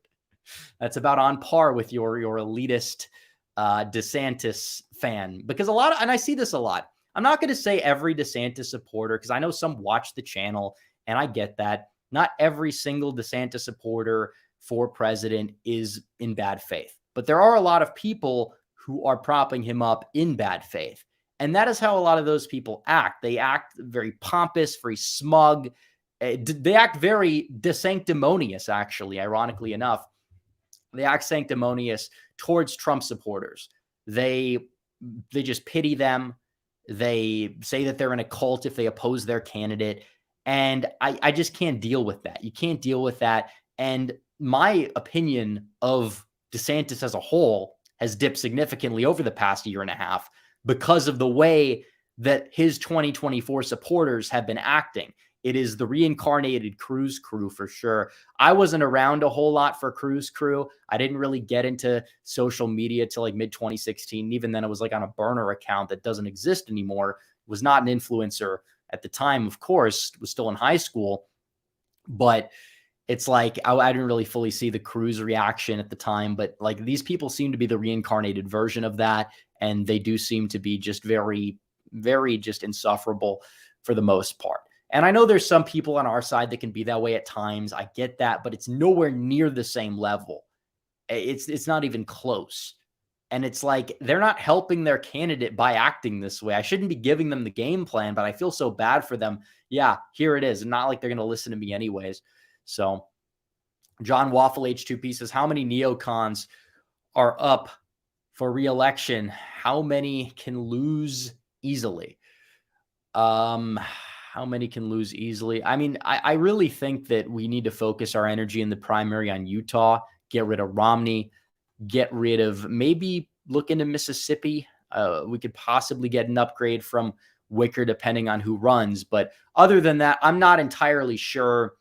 That's about on par with your elitist DeSantis fan. Because a lot of, and I see this a lot. I'm not going to say every DeSantis supporter, because I know some watch the channel, and I get that. Not every single DeSantis supporter for president is in bad faith. But there are a lot of people who are propping him up in bad faith. And that is how a lot of those people act. They act very pompous, very smug. They act very sanctimonious, actually, ironically enough. They act sanctimonious towards Trump supporters. They just pity them. They say that they're in a cult if they oppose their candidate. And I just can't deal with that. You can't deal with that. And my opinion of DeSantis as a whole has dipped significantly over the past year and a half because of the way that his 2024 supporters have been acting. It is the reincarnated Cruz crew for sure. I wasn't around a whole lot for Cruz crew. I didn't really get into social media till like mid 2016. Even then it was like on a burner account that doesn't exist anymore. It was not an influencer at the time, of course, was still in high school, but it's like I didn't really fully see the Cruz reaction at the time, but like these people seem to be the reincarnated version of that. And they do seem to be just very, very just insufferable for the most part. And I know there's some people on our side that can be that way at times. I get that, but it's nowhere near the same level. It's not even close. And it's like they're not helping their candidate by acting this way. I shouldn't be giving them the game plan, but I feel so bad for them. Yeah, here it is. Not like they're going to listen to me anyways. So John Waffle H2P says, how many neocons are up for re-election? How many can lose easily? How many can lose easily? I mean, I really think that we need to focus our energy in the primary on Utah, get rid of Romney, get rid of maybe look into Mississippi. We could possibly get an upgrade from Wicker depending on who runs. But other than that, I'm not entirely sure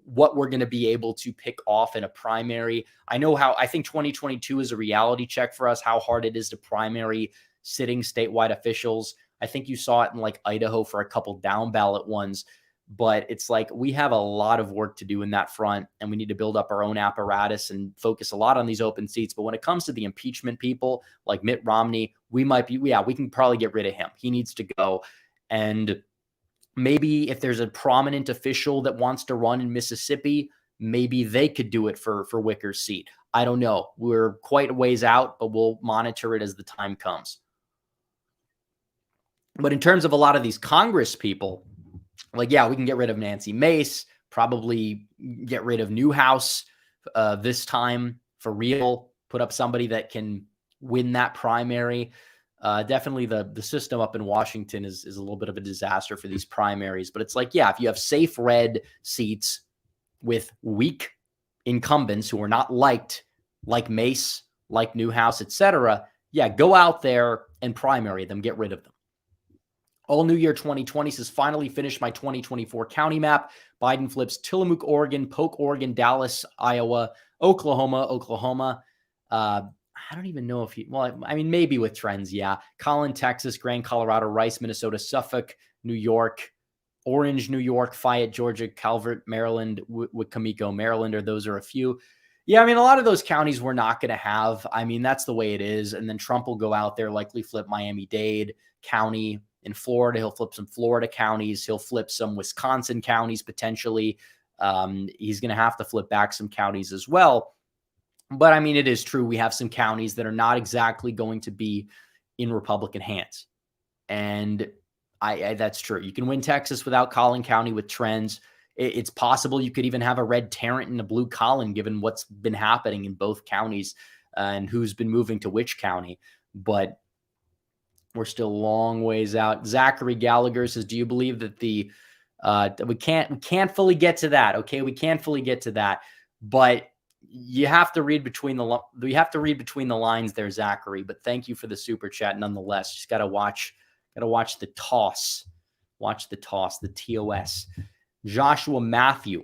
what we're going to be able to pick off in a primary. I think 2022 is a reality check for us, how hard it is to primary sitting statewide officials. I think you saw it in like Idaho for a couple down ballot ones, but it's like we have a lot of work to do in that front, and we need to build up our own apparatus and focus a lot on these open seats. But when it comes to the impeachment people like Mitt Romney, we can probably get rid of him. He needs to go. And maybe if there's a prominent official that wants to run in Mississippi, maybe they could do it for Wicker's seat. I don't know. We're quite a ways out, but we'll monitor it as the time comes. But in terms of a lot of these Congress people, like, yeah, we can get rid of Nancy Mace, probably get rid of Newhouse this time for real, put up somebody that can win that primary. Definitely the system up in Washington is a little bit of a disaster for these primaries. But it's like, yeah, if you have safe red seats with weak incumbents who are not liked, like Mace, like Newhouse, etc., yeah, go out there and primary them, get rid of them. All New Year 2020 says, finally finished my 2024 county map. Biden flips Tillamook, Oregon, Polk, Oregon, Dallas, Iowa, Oklahoma. I don't even know if I mean, maybe with trends, yeah. Collin, Texas, Grand, Colorado, Rice, Minnesota, Suffolk, New York, Orange, New York, Fayette, Georgia, Calvert, Maryland, Wicomico, Maryland, or those are a few. Yeah, I mean, a lot of those counties we're not going to have. I mean, that's the way it is. And then Trump will go out there, likely flip Miami-Dade County in Florida. He'll flip some Florida counties. He'll flip some Wisconsin counties potentially. He's going to have to flip back some counties as well. But I mean, it is true. We have some counties that are not exactly going to be in Republican hands. And that's true. You can win Texas without Collin County with trends. It's possible you could even have a red Tarrant and a blue Collin, given what's been happening in both counties and who's been moving to which county. But we're still a long ways out. Zachary Gallagher says, do you believe that we can't fully get to that? Okay, we can't fully get to that, but you have to read between the lines there, Zachary. But thank you for the super chat nonetheless. Just gotta watch the toss. Watch the toss, the TOS. Joshua Matthew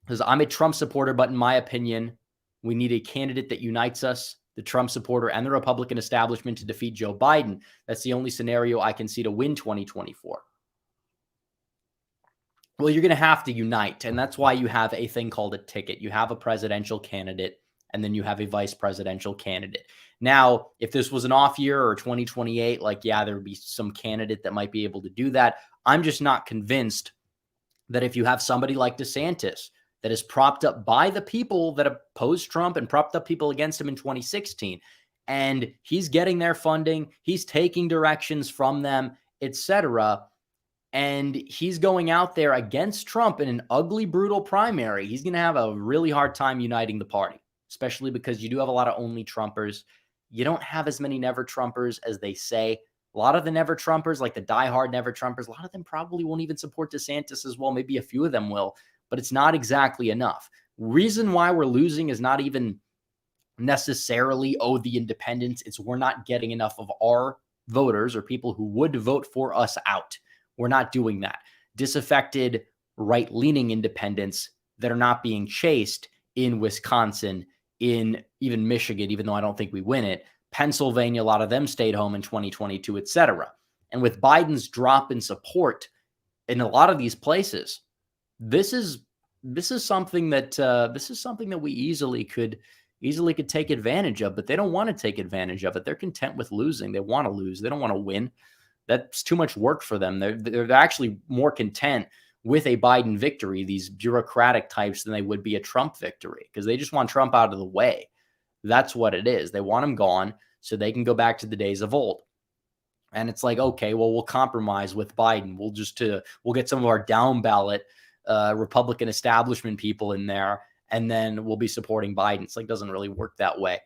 says, I'm a Trump supporter, but in my opinion, we need a candidate that unites us, the Trump supporter and the Republican establishment, to defeat Joe Biden. That's the only scenario I can see to win 2024. Well, you're going to have to unite, and that's why you have a thing called a ticket. You have a presidential candidate, and then you have a vice presidential candidate. Now, if this was an off year or 2028, like, yeah, there would be some candidate that might be able to do that. I'm just not convinced that if you have somebody like DeSantis that is propped up by the people that opposed Trump and propped up people against him in 2016, and he's getting their funding, he's taking directions from them, etc., and he's going out there against Trump in an ugly, brutal primary, he's going to have a really hard time uniting the party, especially because you do have a lot of only Trumpers. You don't have as many never Trumpers as they say. A lot of the never Trumpers, like the diehard never Trumpers, a lot of them probably won't even support DeSantis as well. Maybe a few of them will, but it's not exactly enough. Reason why we're losing is not even necessarily, the independents. It's we're not getting enough of our voters or people who would vote for us out. We're not doing that. Disaffected, right-leaning independents that are not being chased in Wisconsin, in even Michigan, even though I don't think we win it, Pennsylvania, a lot of them stayed home in 2022, etc. And with Biden's drop in support in a lot of these places, this is something that we easily could take advantage of. But they don't want to take advantage of it. They're content with losing. They want to lose. They don't want to win. That's too much work for them. They're actually more content with a Biden victory, these bureaucratic types, than they would be a Trump victory, because they just want Trump out of the way. That's what it is. They want him gone so they can go back to the days of old. And it's like, okay, well, we'll compromise with Biden. We'll get some of our down ballot Republican establishment people in there, and then we'll be supporting Biden. It's like, it doesn't really work that way.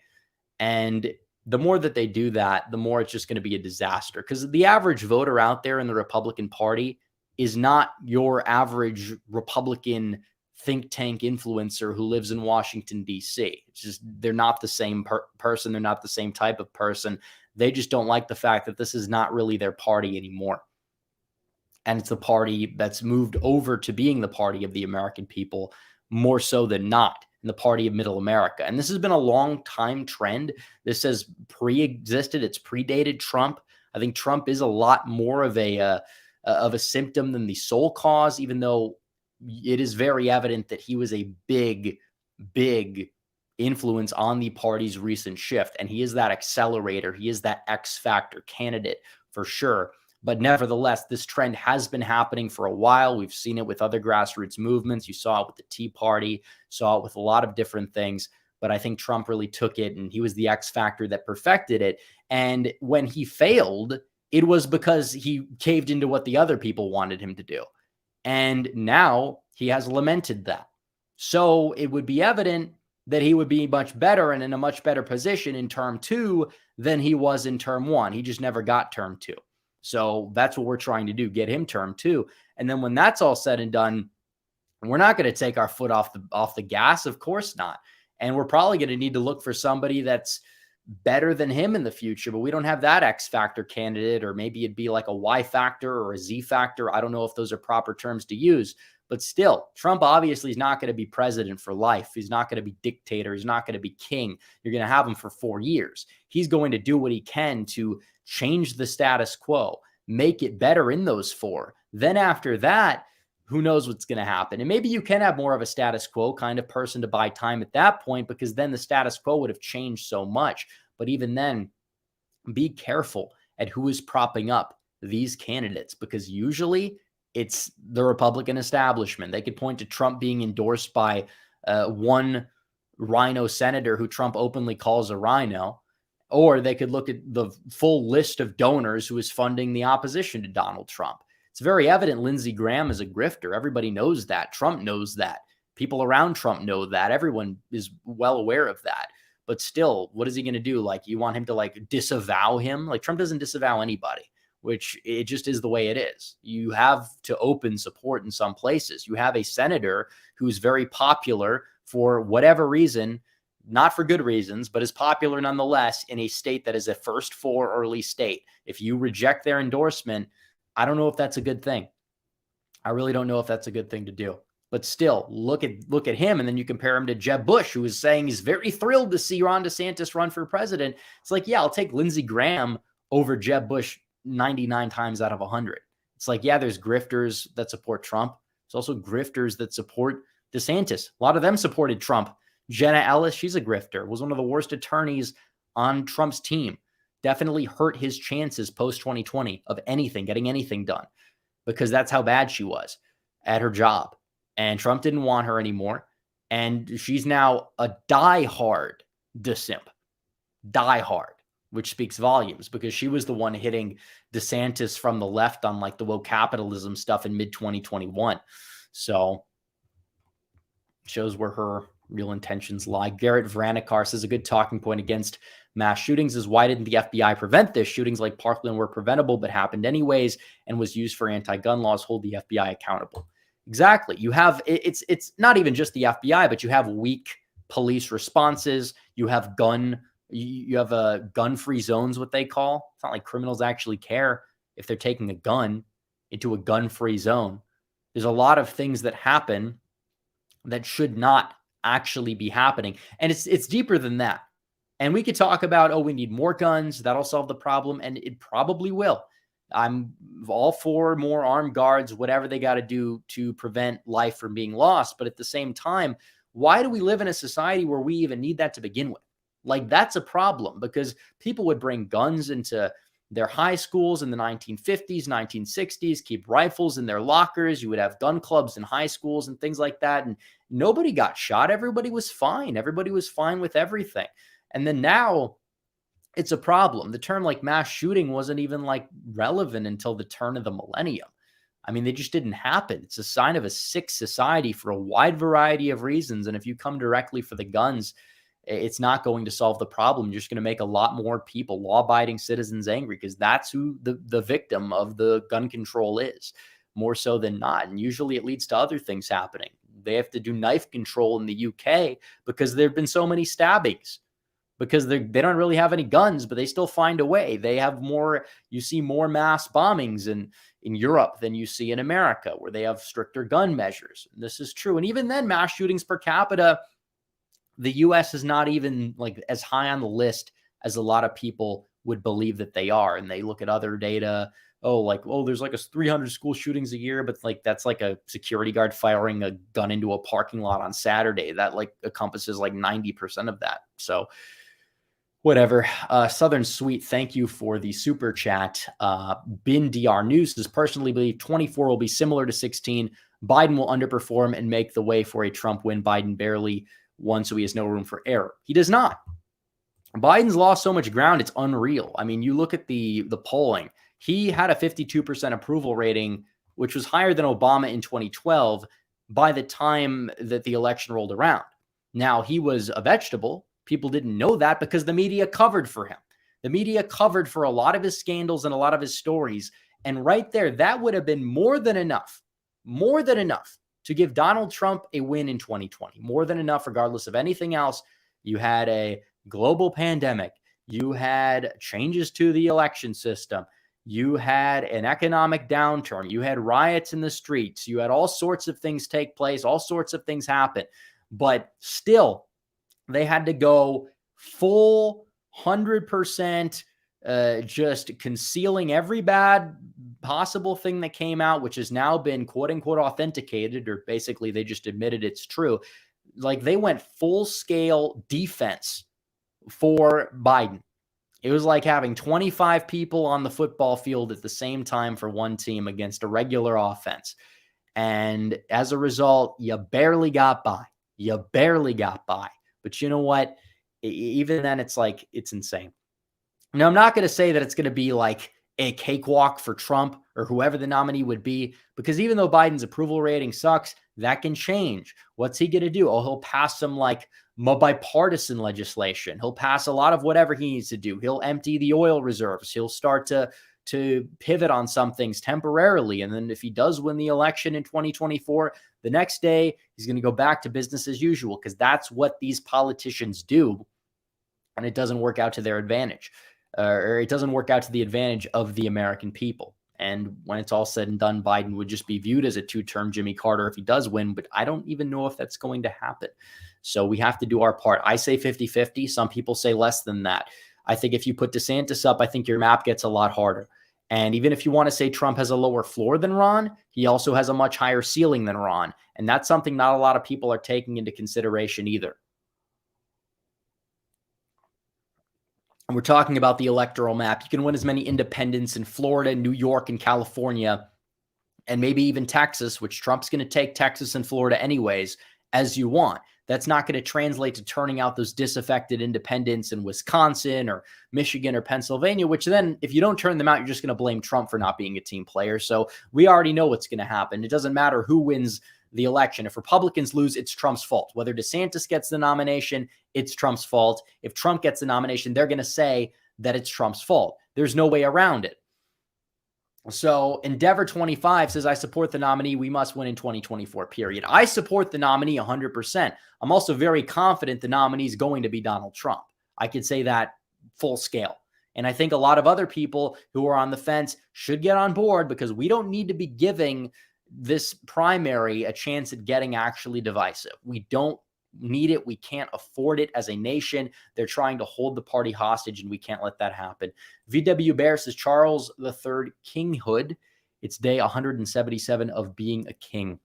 And the more that they do that, the more it's just going to be a disaster, because the average voter out there in the Republican Party is not your average Republican think tank influencer who lives in Washington, D.C. It's just, they're not the same person. They're not the same type of person. They just don't like the fact that this is not really their party anymore. And it's the party that's moved over to being the party of the American people more so than not, in the party of middle America. And this has been a long time trend. This has pre-existed. It's predated Trump. I think Trump is a lot more of a symptom than the sole cause, even though it is very evident that he was a big, big influence on the party's recent shift. And he is that accelerator. He is that X factor candidate for sure. But nevertheless, this trend has been happening for a while. We've seen it with other grassroots movements. You saw it with the Tea Party, saw it with a lot of different things. But I think Trump really took it, and he was the X factor that perfected it. And when he failed, it was because he caved into what the other people wanted him to do. And now he has lamented that. So it would be evident that he would be much better and in a much better position in term 2 than he was in term 1. He just never got term 2. So that's what we're trying to do, get him term 2. And then when that's all said and done, we're not going to take our foot off the gas. Of course not. And we're probably going to need to look for somebody that's better than him in the future, but we don't have that X factor candidate, or maybe it'd be like a Y factor or a Z factor. I don't know if those are proper terms to use, but still, Trump obviously is not going to be president for life. He's not going to be dictator. He's not going to be king. You're going to have him for 4 years. He's going to do what he can to change the status quo, make it better in those 4. Then after that, who knows what's going to happen? And maybe you can have more of a status quo kind of person to buy time at that point, because then the status quo would have changed so much. But even then, be careful at who is propping up these candidates, because usually it's the Republican establishment. They could point to Trump being endorsed by one rhino senator who Trump openly calls a rhino, or they could look at the full list of donors who is funding the opposition to Donald Trump. It's very evident Lindsey Graham is a grifter. Everybody knows that. Trump knows that. People around Trump know that. Everyone is well aware of that. But still, what is he going to do? Like, you want him to like disavow him? Like, Trump doesn't disavow anybody, which it just is the way it is. You have to open support in some places. You have a senator who's very popular for whatever reason, not for good reasons, but is popular nonetheless in a state that is a first 4 early state. If you reject their endorsement, I don't know if that's a good thing. I really don't know if that's a good thing to do. But still, look at him, and then you compare him to Jeb Bush, who is saying he's very thrilled to see Ron DeSantis run for president. It's like, yeah, I'll take Lindsey Graham over Jeb Bush 99 times out of 100. It's like, yeah, there's grifters that support Trump. There's also grifters that support DeSantis. A lot of them supported Trump. Jenna Ellis, she's a grifter, was one of the worst attorneys on Trump's team. Definitely hurt his chances post-2020 of anything, getting anything done, because that's how bad she was at her job. And Trump didn't want her anymore. And she's now a diehard DeSimp. Diehard, which speaks volumes, because she was the one hitting DeSantis from the left on like the woke capitalism stuff in mid-2021. So shows where her real intentions lie. Garrett Vranikar says a good talking point against mass shootings is, why didn't the FBI prevent this? Shootings like Parkland were preventable but happened anyways and was used for anti-gun laws. Hold the FBI accountable. Exactly. You have, it's not even just the FBI, but you have weak police responses. You have gun-free zones, what they call. It's not like criminals actually care if they're taking a gun into a gun-free zone. There's a lot of things that happen that should not actually be happening. And it's deeper than that. And we could talk about, oh, we need more guns. That'll solve the problem. And it probably will. I'm all for more armed guards, whatever they got to do to prevent life from being lost. But at the same time, why do we live in a society where we even need that to begin with? Like, that's a problem, because people would bring guns into their high schools in the 1950s, 1960s, keep rifles in their lockers. You would have gun clubs in high schools and things like that. And nobody got shot. Everybody was fine. Everybody was fine with everything. And then now it's a problem. The term like mass shooting wasn't even like relevant until the turn of the millennium. I mean, they just didn't happen. It's a sign of a sick society for a wide variety of reasons. And if you come directly for the guns, it's not going to solve the problem. You're just going to make a lot more people, law-abiding citizens, angry, because that's who the victim of the gun control is, more so than not. And usually it leads to other things happening. They have to do knife control in the UK because there have been so many stabbings, because they don't really have any guns, but they still find a way. They have more, you see more mass bombings in Europe than you see in America, where they have stricter gun measures. And this is true. And even then, mass shootings per capita, the US is not even like as high on the list as a lot of people would believe that they are. And they look at other data. There's like 300 school shootings a year, but like that's like a security guard firing a gun into a parking lot on Saturday. That like encompasses like 90% of that. So whatever. Southern Sweet, thank you for the super chat. Bin DR News says, personally believe 24 will be similar to 16. Biden will underperform and make the way for a Trump win. Biden barely won, so he has no room for error. He does not. Biden's lost so much ground, it's unreal. I mean, you look at the polling. He had a 52% approval rating, which was higher than Obama in 2012 by the time that the election rolled around. Now, he was a vegetable. People didn't know that because the media covered for him. The media covered for a lot of his scandals and a lot of his stories. And right there, that would have been more than enough to give Donald Trump a win in 2020. More than enough, regardless of anything else. You had a global pandemic. You had changes to the election system. You had an economic downturn. You had riots in the streets. You had all sorts of things take place. All sorts of things happen. But still, they had to go full 100% just concealing every bad possible thing that came out, which has now been quote unquote authenticated, or basically they just admitted it's true. Like, they went full scale defense for Biden. It was like having 25 people on the football field at the same time for one team against a regular offense. And as a result, you barely got by. But you know what? Even then, it's like, it's insane. Now, I'm not going to say that it's going to be like a cakewalk for Trump or whoever the nominee would be, because even though Biden's approval rating sucks, that can change. What's he going to do? Oh, he'll pass some like bipartisan legislation. He'll pass a lot of whatever he needs to do. He'll empty the oil reserves. He'll start to pivot on some things temporarily. And then if he does win the election in 2024, the next day he's going to go back to business as usual, because that's what these politicians do. And it doesn't work out to their advantage, or it doesn't work out to the advantage of the American people. And when it's all said and done, Biden would just be viewed as a two-term Jimmy Carter if he does win, but I don't even know if that's going to happen. So we have to do our part. I say 50-50. Some people say less than that. I think if you put DeSantis up, I think your map gets a lot harder. And even if you want to say Trump has a lower floor than Ron, he also has a much higher ceiling than Ron. And that's something not a lot of people are taking into consideration either. And we're talking about the electoral map. You can win as many independents in Florida, New York, and California, and maybe even Texas, which Trump's going to take Texas and Florida anyways, as you want. That's not going to translate to turning out those disaffected independents in Wisconsin or Michigan or Pennsylvania, which then if you don't turn them out, you're just going to blame Trump for not being a team player. So we already know what's going to happen. It doesn't matter who wins the election. If Republicans lose, it's Trump's fault. Whether DeSantis gets the nomination, it's Trump's fault. If Trump gets the nomination, they're going to say that it's Trump's fault. There's no way around it. So Endeavor 25 says, I support the nominee. We must win in 2024, period. I support the nominee 100%. I'm also very confident the nominee is going to be Donald Trump. I could say that full scale. And I think a lot of other people who are on the fence should get on board, because we don't need to be giving this primary a chance at getting actually divisive. We don't need it. We can't afford it as a nation. They're trying to hold the party hostage, and we can't let that happen. VW Bear says, Charles III kinghood. It's day 177 of being a king.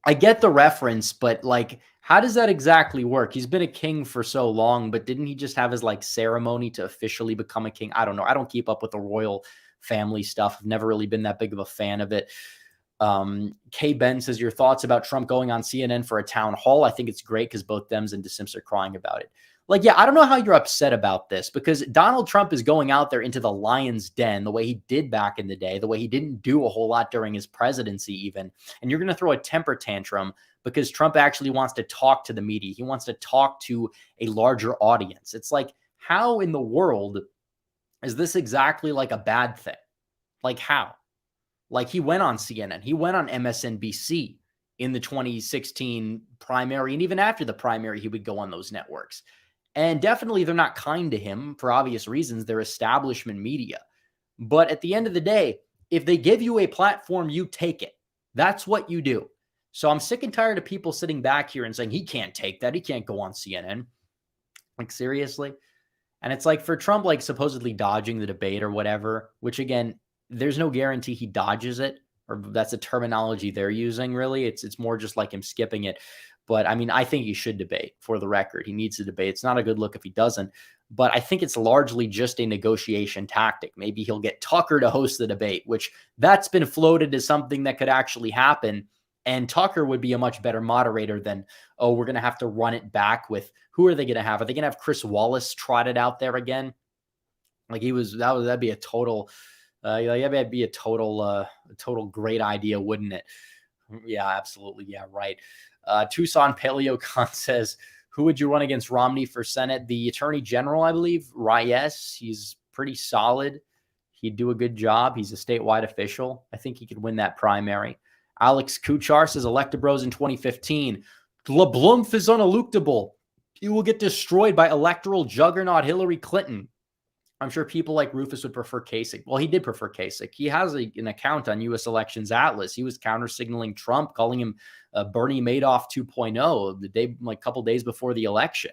I get the reference, but like, how does that exactly work? He's been a king for so long, but didn't he just have his like ceremony to officially become a king? I don't know. I don't keep up with the royal family stuff. I've never really been that big of a fan of it. K. Ben says, your thoughts about Trump going on CNN for a town hall? I think it's great because both Dems and DeSimps are crying about it. Like, yeah, I don't know how you're upset about this, because Donald Trump is going out there into the lion's den the way he did back in the day, the way he didn't do a whole lot during his presidency even. And you're going to throw a temper tantrum because Trump actually wants to talk to the media. He wants to talk to a larger audience. It's like, how in the world is this exactly like a bad thing? Like, how? Like, he went on CNN. He went on MSNBC in the 2016 primary. And even after the primary, he would go on those networks. And definitely they're not kind to him for obvious reasons. They're establishment media. But at the end of the day, if they give you a platform, you take it. That's what you do. So I'm sick and tired of people sitting back here and saying, he can't take that. He can't go on CNN. Like, seriously? And it's like, for Trump, like supposedly dodging the debate or whatever, which again, there's no guarantee he dodges it, or that's a terminology they're using, really. It's more just like him skipping it. But I mean, I think he should debate, for the record. He needs to debate. It's not a good look if he doesn't. But I think it's largely just a negotiation tactic. Maybe he'll get Tucker to host the debate, which that's been floated as something that could actually happen. And Tucker would be a much better moderator than, oh, we're going to have to run it back with, who are they going to have? Are they going to have Chris Wallace trotted out there again? Like, that'd be a total... that'd be a total great idea, wouldn't it? Yeah, absolutely. Yeah, right. Tucson Paleocon says, who would you run against Romney for Senate? The Attorney General, I believe, Reyes. He's pretty solid. He'd do a good job. He's a statewide official. I think he could win that primary. Alex Kuchar says, Electabros in 2015. LeBlumph is unelectable. He will get destroyed by electoral juggernaut Hillary Clinton. I'm sure people like Rufus would prefer Kasich. Well, he did prefer Kasich. He has an account on U.S. Elections Atlas. He was counter-signaling Trump, calling him Bernie Madoff 2.0 the day, like a couple days before the election.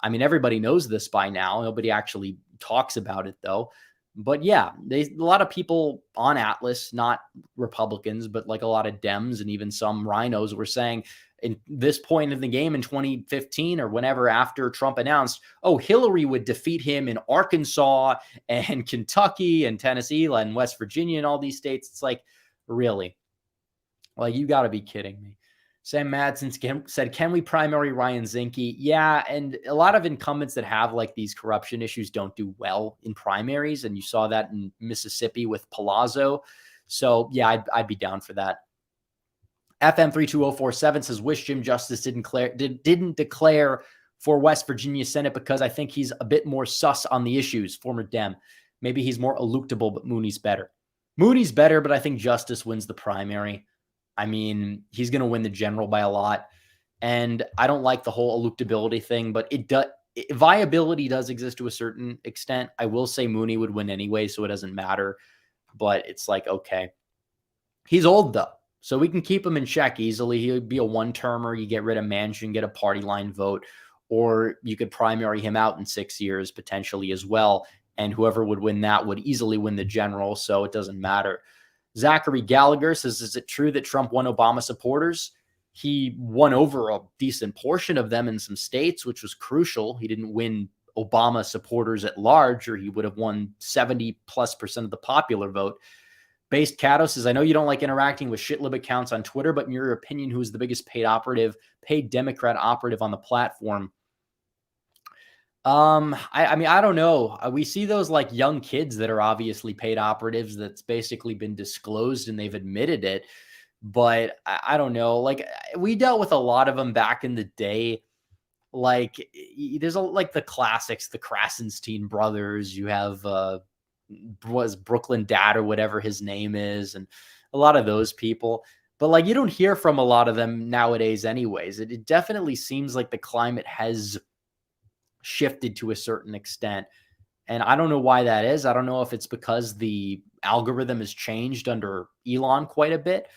I mean, everybody knows this by now. Nobody actually talks about it, though. But yeah, a lot of people on Atlas, not Republicans, but like a lot of Dems and even some rhinos were saying, in this point in the game in 2015 or whenever after Trump announced, oh, Hillary would defeat him in Arkansas and Kentucky and Tennessee and West Virginia and all these states. It's like, really? Like, you got to be kidding me. Sam Madsen said, can we primary Ryan Zinke? Yeah, and a lot of incumbents that have like these corruption issues don't do well in primaries, and you saw that in Mississippi with Palazzo. So yeah, I'd be down for that. FM32047 says, wish Jim Justice didn't declare for West Virginia Senate because I think he's a bit more sus on the issues, former Dem. Maybe he's more eluctable, but Mooney's better. Mooney's better, but I think Justice wins the primary. I mean, he's going to win the general by a lot. And I don't like the whole eluctability thing, but viability does exist to a certain extent. I will say Mooney would win anyway, so it doesn't matter. But it's like, okay. He's old, though. So we can keep him in check easily. He would be a one-termer. You get rid of Manchin, get a party line vote, or you could primary him out in 6 years potentially as well. And whoever would win that would easily win the general, so it doesn't matter. Zachary Gallagher says, is it true that Trump won Obama supporters? He won over a decent portion of them in some states, which was crucial. He didn't win Obama supporters at large, or he would have won 70+% of the popular vote. Based Cato says, I know you don't like interacting with shitlib accounts on Twitter, but in your opinion, who is the biggest paid Democrat operative on the platform? I mean, I don't know. We see those like young kids that are obviously paid operatives that's basically been disclosed and they've admitted it. But I don't know. Like, we dealt with a lot of them back in the day. Like, there's like the classics, the Krasenstein brothers. You have, was Brooklyn Dad or whatever his name is, and a lot of those people. But like, you don't hear from a lot of them nowadays anyways. It definitely seems like the climate has shifted to a certain extent. And I don't know why that is. I don't know if it's because the algorithm has changed under Elon quite a bit,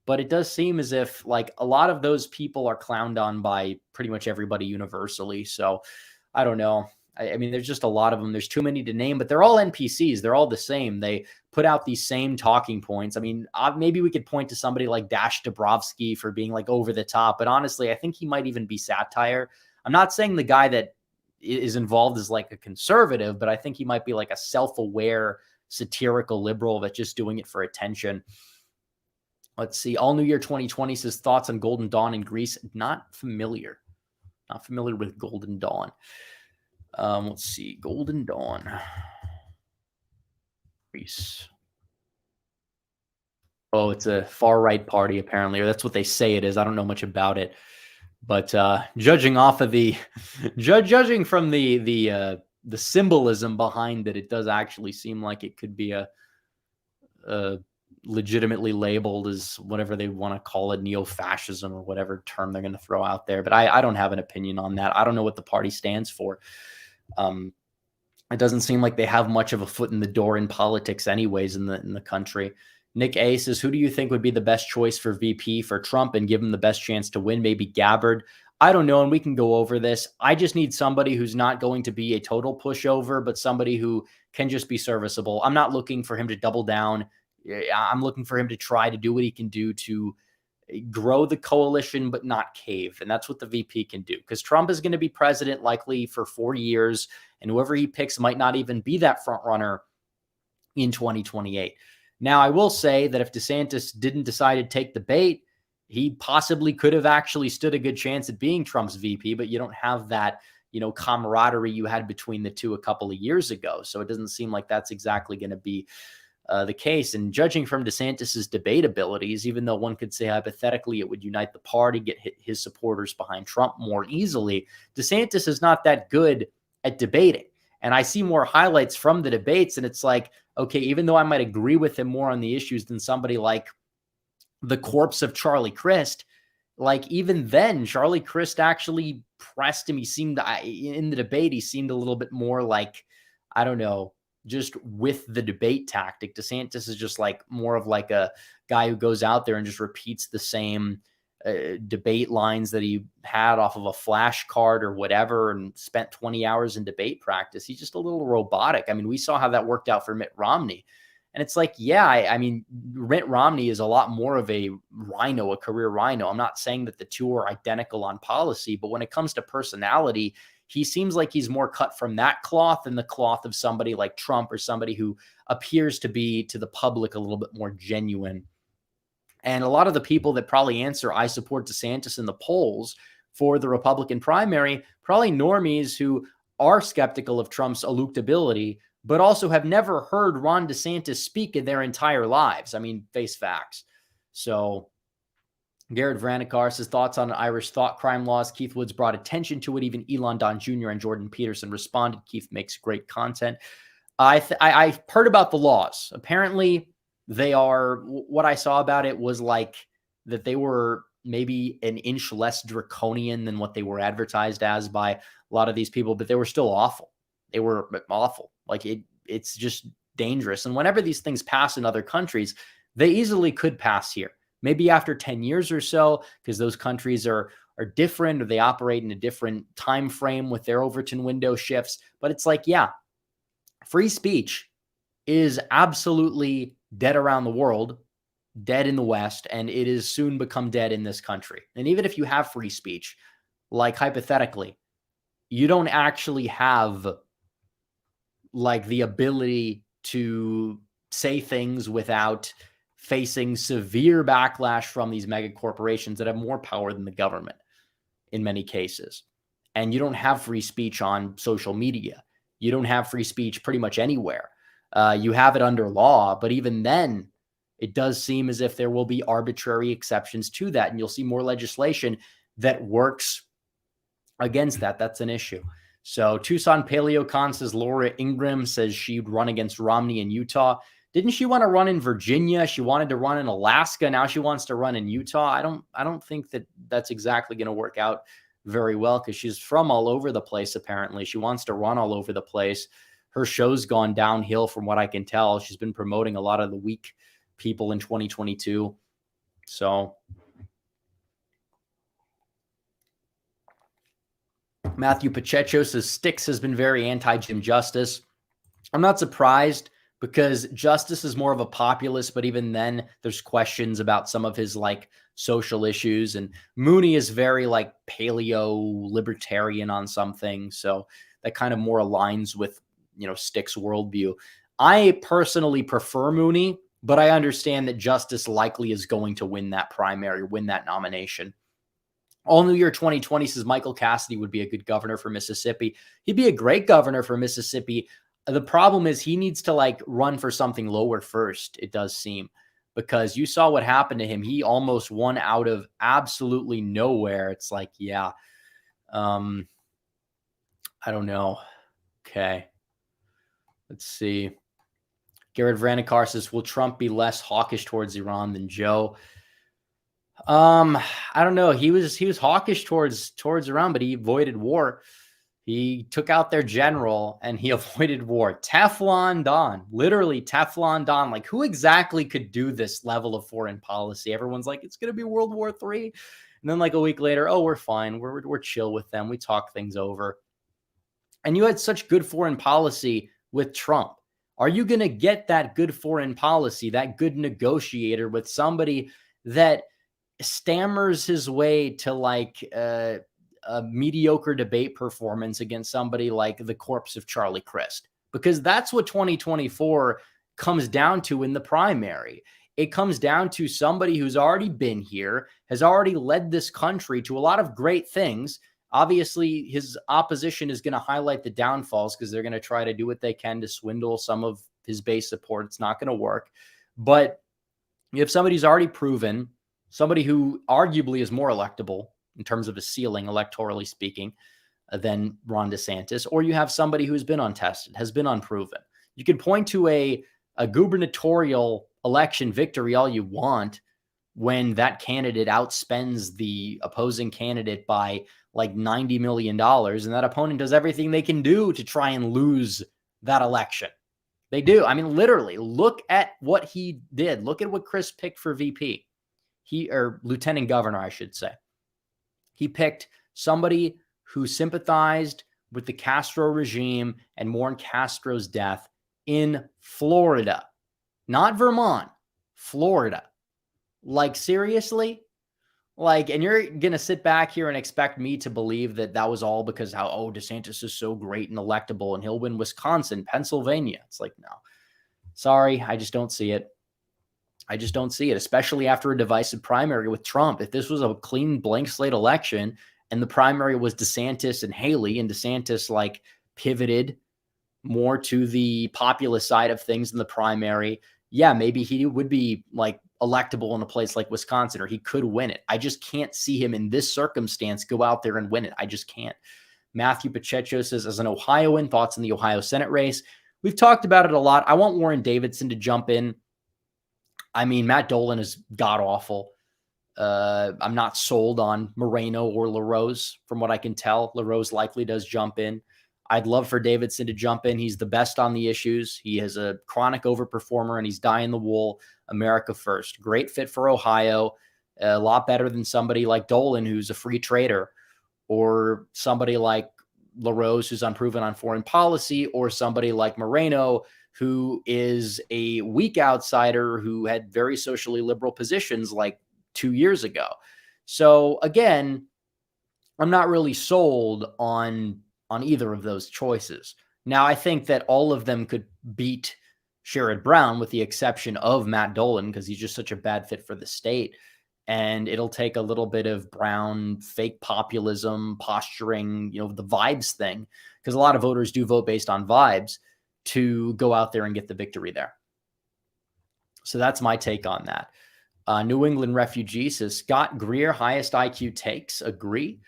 but it does seem as if like a lot of those people are clowned on by pretty much everybody universally. So I don't know. I mean, there's just a lot of them. There's too many to name, but they're all NPCs. They're all the same. They put out these same talking points. I mean, maybe we could point to somebody like Dash Dabrowski for being like over the top, but honestly, I think he might even be satire. I'm not saying the guy that is involved is like a conservative, but I think he might be like a self-aware satirical liberal that's just doing it for attention. Let's see. All New Year 2020 says, thoughts on Golden Dawn in Greece. Not familiar with Golden Dawn. Let's see. Golden Dawn. Greece. Oh, it's a far right party, apparently, or that's what they say it is. I don't know much about it. But judging from the symbolism behind it, it does actually seem like it could be a legitimately labeled as whatever they want to call it, neo-fascism or whatever term they're going to throw out there. But I don't have an opinion on that. I don't know what the party stands for. It doesn't seem like they have much of a foot in the door in politics anyways in the country. Nick A says, who do you think would be the best choice for VP for Trump and give him the best chance to win? Maybe Gabbard. I don't know, and we can go over this. I just need somebody who's not going to be a total pushover, but somebody who can just be serviceable. I'm not looking for him to double down. I'm looking for him to try to do what he can do to grow the coalition, but not cave. And that's what the VP can do, because Trump is going to be president likely for 4 years, and whoever he picks might not even be that front runner in 2028. Now, I will say that if DeSantis didn't decide to take the bait, he possibly could have actually stood a good chance at being Trump's VP, but you don't have that, camaraderie you had between the two a couple of years ago. So it doesn't seem like that's exactly going to be the case. And judging from DeSantis's debate abilities, even though one could say hypothetically it would unite the party, get his supporters behind Trump more easily, DeSantis is not that good at debating. And I see more highlights from the debates, and it's like, okay, even though I might agree with him more on the issues than somebody like the corpse of Charlie Crist, like even then, Charlie Crist actually pressed him. He seemed, in the debate, he seemed a little bit more like, I don't know, just with the debate tactic. DeSantis is just like more of like a guy who goes out there and just repeats the same debate lines that he had off of a flashcard or whatever and spent 20 hours in debate practice. He's just a little robotic. I mean, we saw how that worked out for Mitt Romney. And it's like, yeah, I mean, Mitt Romney is a lot more of a rhino, a career rhino. I'm not saying that the two are identical on policy, but when it comes to personality, he seems like he's more cut from that cloth than the cloth of somebody like Trump or somebody who appears to be to the public a little bit more genuine. And a lot of the people that probably answer, I support DeSantis in the polls for the Republican primary, probably normies who are skeptical of Trump's eluctability, but also have never heard Ron DeSantis speak in their entire lives. I mean, face facts. So Garrett Vranikar says thoughts on Irish thought crime laws. Keith Woods brought attention to it. Even Elon Don Jr. and Jordan Peterson responded. Keith makes great content. I heard about the laws. Apparently, they are, what I saw about it was like that they were maybe an inch less draconian than what they were advertised as by a lot of these people, but they were still awful. They were awful. Like it's just dangerous. And whenever these things pass in other countries, they easily could pass here. Maybe after 10 years or so, because those countries are different, or they operate in a different time frame with their Overton window shifts. But it's like, yeah, free speech is absolutely dead around the world, dead in the West, and it is soon become dead in this country. And even if you have free speech, like hypothetically, you don't actually have like the ability to say things without facing severe backlash from these mega corporations that have more power than the government in many cases. And you don't have free speech on social media. You don't have free speech pretty much anywhere. You have it under law, but even then, it does seem as if there will be arbitrary exceptions to that. And you'll see more legislation that works against that. That's an issue. So Tucson Paleocon says Laura Ingraham says she'd run against Romney in Utah. Didn't she want to run in Virginia? She wanted to run in Alaska. Now she wants to run in Utah. I don't think that that's exactly going to work out very well, because she's from all over the place. Apparently she wants to run all over the place. Her show's gone downhill from what I can tell. She's been promoting a lot of the weak people in 2022. So Matthew Pacheco says Sticks has been very anti-Jim Justice. I'm not surprised, because Justice is more of a populist, but even then there's questions about some of his like social issues. And Mooney is very like paleo libertarian on some things. So that kind of more aligns with, Sticks' worldview. I personally prefer Mooney, but I understand that Justice likely is going to win that primary, win that nomination. All New Year 2020 says Michael Cassidy would be a good governor for Mississippi. He'd be a great governor for Mississippi. The problem is he needs to like run for something lower first, it does seem, because you saw what happened to him. He almost won out of absolutely nowhere. It's like, yeah, I don't know. Okay. Let's see. Garrett Vranikar says, will Trump be less hawkish towards Iran than Joe? I don't know. He was hawkish towards Iran, but he avoided war. He took out their general and he avoided war. Teflon Don, literally Teflon Don. Like, who exactly could do this level of foreign policy? Everyone's like, it's going to be World War III. And then like a week later, oh, we're fine. We're chill with them. We talk things over. And you had such good foreign policy with Trump. Are you going to get that good foreign policy, that good negotiator with somebody that stammers his way to like a mediocre debate performance against somebody like the corpse of Charlie Crist? Because that's what 2024 comes down to in the primary. It comes down to somebody who's already been here, has already led this country to a lot of great things. Obviously, his opposition is going to highlight the downfalls, because they're going to try to do what they can to swindle some of his base support. It's not going to work. But you have somebody who's already proven, somebody who arguably is more electable in terms of a ceiling, electorally speaking, than Ron DeSantis, or you have somebody who's been untested, has been unproven. You can point to a gubernatorial election victory all you want when that candidate outspends the opposing candidate by like $90 million, and that opponent does everything they can do to try and lose that election. They do. I mean, literally, look at what he did. Look at what Chris picked for VP. Or lieutenant governor, I should say. He picked somebody who sympathized with the Castro regime and mourned Castro's death in Florida, not Vermont, Florida. Like, seriously? Like, and you're going to sit back here and expect me to believe that that was all because DeSantis is so great and electable and he'll win Wisconsin, Pennsylvania. It's like, no, sorry. I just don't see it. I just don't see it, especially after a divisive primary with Trump. If this was a clean blank slate election and the primary was DeSantis and Haley, and DeSantis like pivoted more to the populist side of things in the primary, yeah, maybe he would be like electable in a place like Wisconsin, or he could win it. I just can't see him in this circumstance go out there and win it. I just can't. Matthew Pacheco says, as an Ohioan, thoughts on the Ohio Senate race? We've talked about it a lot. I want Warren Davidson to jump in. I mean, Matt Dolan is god-awful. I'm not sold on Moreno or LaRose from what I can tell. LaRose likely does jump in. I'd love for Davidson to jump in. He's the best on the issues. He is a chronic overperformer, and he's dying the wool. America first. Great fit for Ohio. A lot better than somebody like Dolan, who's a free trader, or somebody like LaRose, who's unproven on foreign policy, or somebody like Moreno, who is a weak outsider who had very socially liberal positions like 2 years ago. So again, I'm not really sold on either of those choices. Now, I think that all of them could beat Sherrod Brown, with the exception of Matt Dolan, because he's just such a bad fit for the state. And it'll take a little bit of Brown fake populism, posturing, the vibes thing, because a lot of voters do vote based on vibes, to go out there and get the victory there. So that's my take on that. New England refugee says, Scott Greer, highest IQ takes. Agree.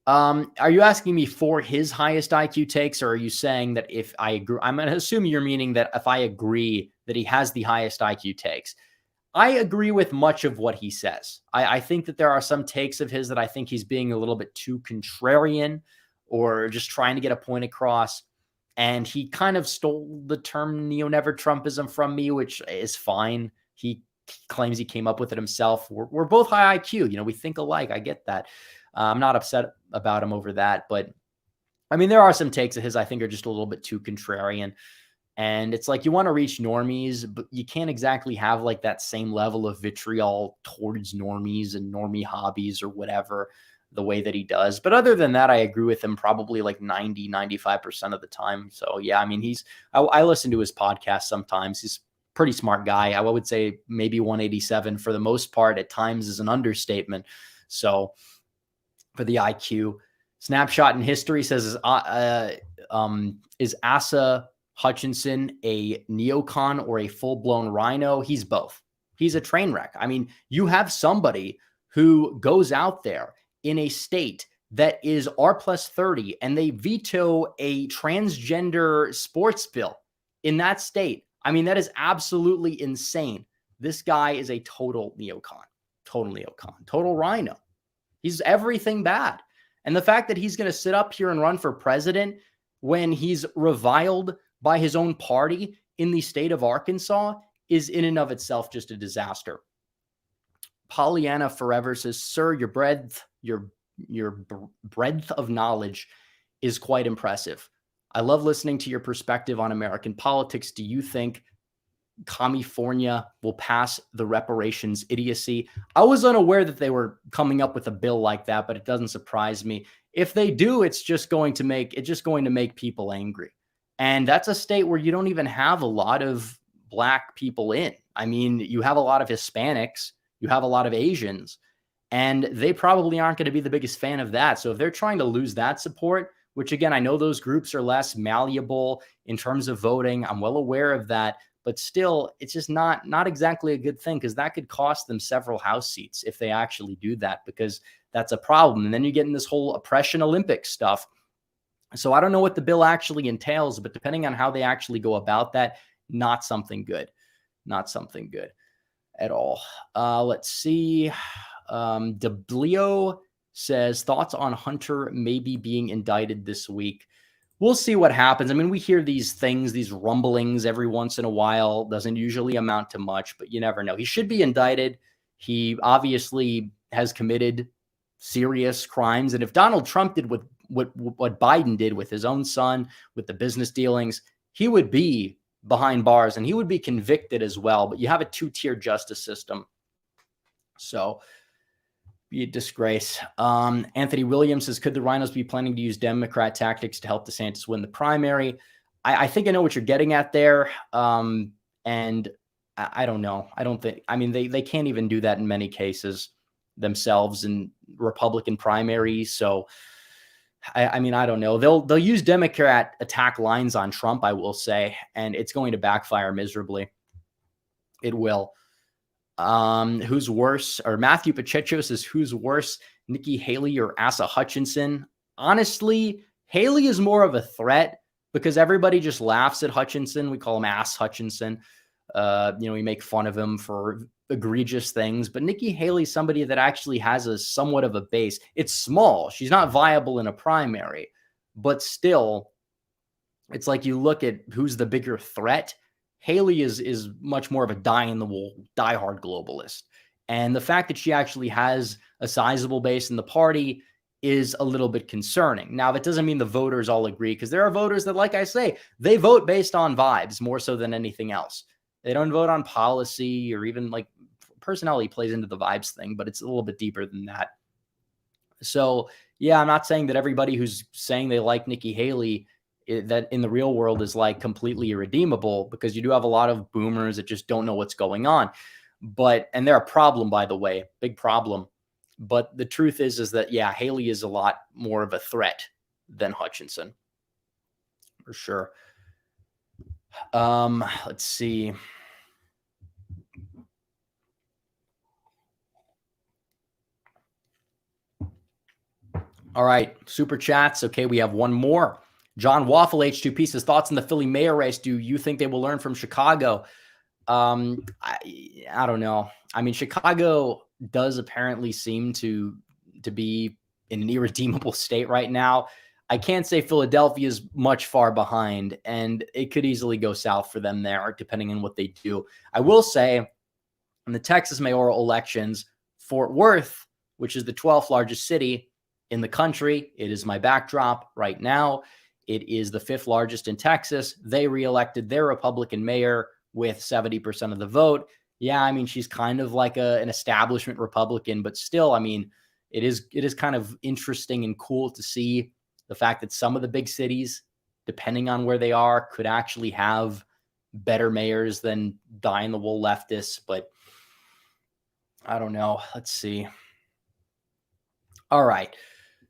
Are you asking me for his highest IQ takes, or are you saying that if I agree? I'm going to assume you're meaning that if I agree that he has the highest IQ takes. I agree with much of what he says. I think that there are some takes of his that I think he's being a little bit too contrarian, or just trying to get a point across. And he kind of stole the term neo-never-Trumpism from me, which is fine. He claims he came up with it himself. We're both high IQ. We think alike. I get that. I'm not upset about him over that. But, I mean, there are some takes of his I think are just a little bit too contrarian. And it's like, you want to reach normies, but you can't exactly have like that same level of vitriol towards normies and normie hobbies or whatever, the way that he does. But other than that, I agree with him probably like 95% of the time. So yeah, I mean, I listen to his podcast sometimes. He's a pretty smart guy. I would say maybe 187 for the most part. At times is an understatement. So for the IQ, snapshot in history says, is Asa Hutchinson a neocon or a full-blown rhino? He's both. He's a train wreck. I mean, you have somebody who goes out there in a state that is R+30, and they veto a transgender sports bill in that state. I mean, that is absolutely insane. This guy is a total neocon, total rhino. He's everything bad. And the fact that he's going to sit up here and run for president when he's reviled by his own party in the state of Arkansas is in and of itself just a disaster. Pollyanna Forever says, sir, your breadth of knowledge is quite impressive. I love listening to your perspective on American politics. Do you think California will pass the reparations idiocy? I was unaware that they were coming up with a bill like that, but it doesn't surprise me. If they do, it's just going to make people angry. And that's a state where you don't even have a lot of black people in. I mean, you have a lot of Hispanics, you have a lot of Asians, and they probably aren't going to be the biggest fan of that. So if they're trying to lose that support, which again, I know those groups are less malleable in terms of voting. I'm well aware of that, but still, it's just not exactly a good thing, because that could cost them several House seats if they actually do that, because that's a problem. And then you get in this whole oppression Olympics stuff. So I don't know what the bill actually entails, but depending on how they actually go about that, not something good. Not something good at all. Let's see. Deblio says, thoughts on Hunter maybe being indicted this week. We'll see what happens. I mean, we hear these things, these rumblings every once in a while. Doesn't usually amount to much, but you never know. He should be indicted. He obviously has committed serious crimes. And if Donald Trump did what Biden did with his own son, with the business dealings, he would be behind bars and he would be convicted as well. But you have a two-tier justice system. So be a disgrace. Anthony Williams says, could the Rhinos be planning to use Democrat tactics to help DeSantis win the primary? I think I know what you're getting at there. And I don't know. I don't think, I mean, they can't even do that in many cases themselves in Republican primaries. So I mean, I don't know. They'll use Democrat attack lines on Trump, I will say, and it's going to backfire miserably. It will. Who's worse? Or Matthew Pacheco says, who's worse, Nikki Haley or Asa Hutchinson? Honestly, Haley is more of a threat because everybody just laughs at Hutchinson. We call him Ass Hutchinson. We make fun of him for egregious things, but Nikki Haley's somebody that actually has a somewhat of a base. It's small. She's not viable in a primary, but still, it's like you look at who's the bigger threat. Haley is much more of a die-in-the-wool, diehard globalist. And the fact that she actually has a sizable base in the party is a little bit concerning. Now, that doesn't mean the voters all agree, because there are voters that, like I say, they vote based on vibes more so than anything else. They don't vote on policy, or even like personality plays into the vibes thing, but it's a little bit deeper than that. So, yeah, I'm not saying that everybody who's saying they like Nikki Haley, that in the real world is like completely irredeemable, because you do have a lot of boomers that just don't know what's going on. And they're a problem, by the way, big problem. But the truth is that, yeah, Haley is a lot more of a threat than Hutchinson, for sure. Let's see. All right, super chats. Okay, we have one more. John Waffle H2P says, thoughts on the Philly mayor race. Do you think they will learn from Chicago? I don't know. I mean, Chicago does apparently seem to be in an irredeemable state right now. I can't say Philadelphia is much far behind, and it could easily go south for them there, depending on what they do. I will say, in the Texas mayoral elections, Fort Worth, which is the 12th largest city in the country, it is my backdrop right now. It is the 5th largest in Texas. They reelected their Republican mayor with 70% of the vote. Yeah, I mean, she's kind of like an establishment Republican, but still, I mean, it is kind of interesting and cool to see the fact that some of the big cities, depending on where they are, could actually have better mayors than die-in-the-wool leftists. But I don't know. Let's see. All right.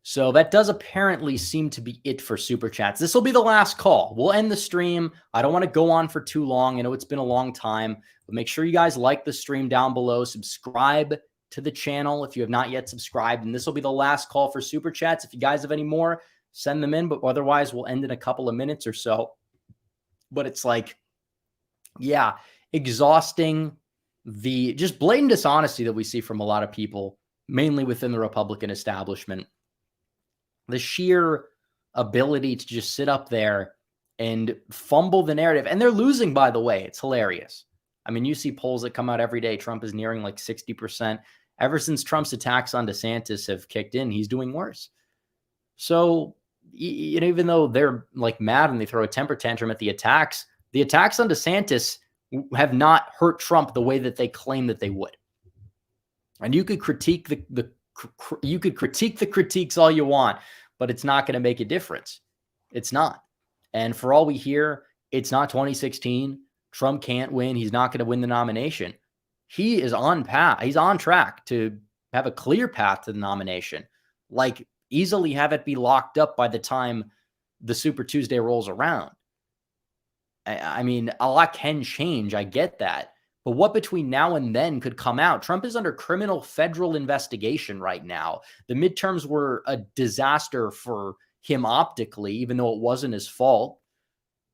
So that does apparently seem to be it for Super Chats. This will be the last call. We'll end the stream. I don't want to go on for too long. I know it's been a long time, but make sure you guys like the stream down below. Subscribe to the channel if you have not yet subscribed. And this will be the last call for Super Chats. If you guys have any more, send them in. But otherwise, we'll end in a couple of minutes or so. But it's like, yeah, exhausting, the just blatant dishonesty that we see from a lot of people, mainly within the Republican establishment. The sheer ability to just sit up there and fumble the narrative. And they're losing, by the way. It's hilarious. I mean, you see polls that come out every day. Trump is nearing like 60%. Ever since Trump's attacks on DeSantis have kicked in, he's doing worse. So, even though they're like mad and they throw a temper tantrum at the attacks on DeSantis have not hurt Trump the way that they claim that they would. And you could critique the critiques all you want, but it's not going to make a difference. It's not. And for all we hear, it's not 2016. Trump can't win. He's not going to win the nomination. He is on path. He's on track to have a clear path to the nomination. Like, easily have it be locked up by the time the Super Tuesday rolls around. I mean, a lot can change. I get that. But what between now and then could come out? Trump is under criminal federal investigation right now. The midterms were a disaster for him optically, even though it wasn't his fault.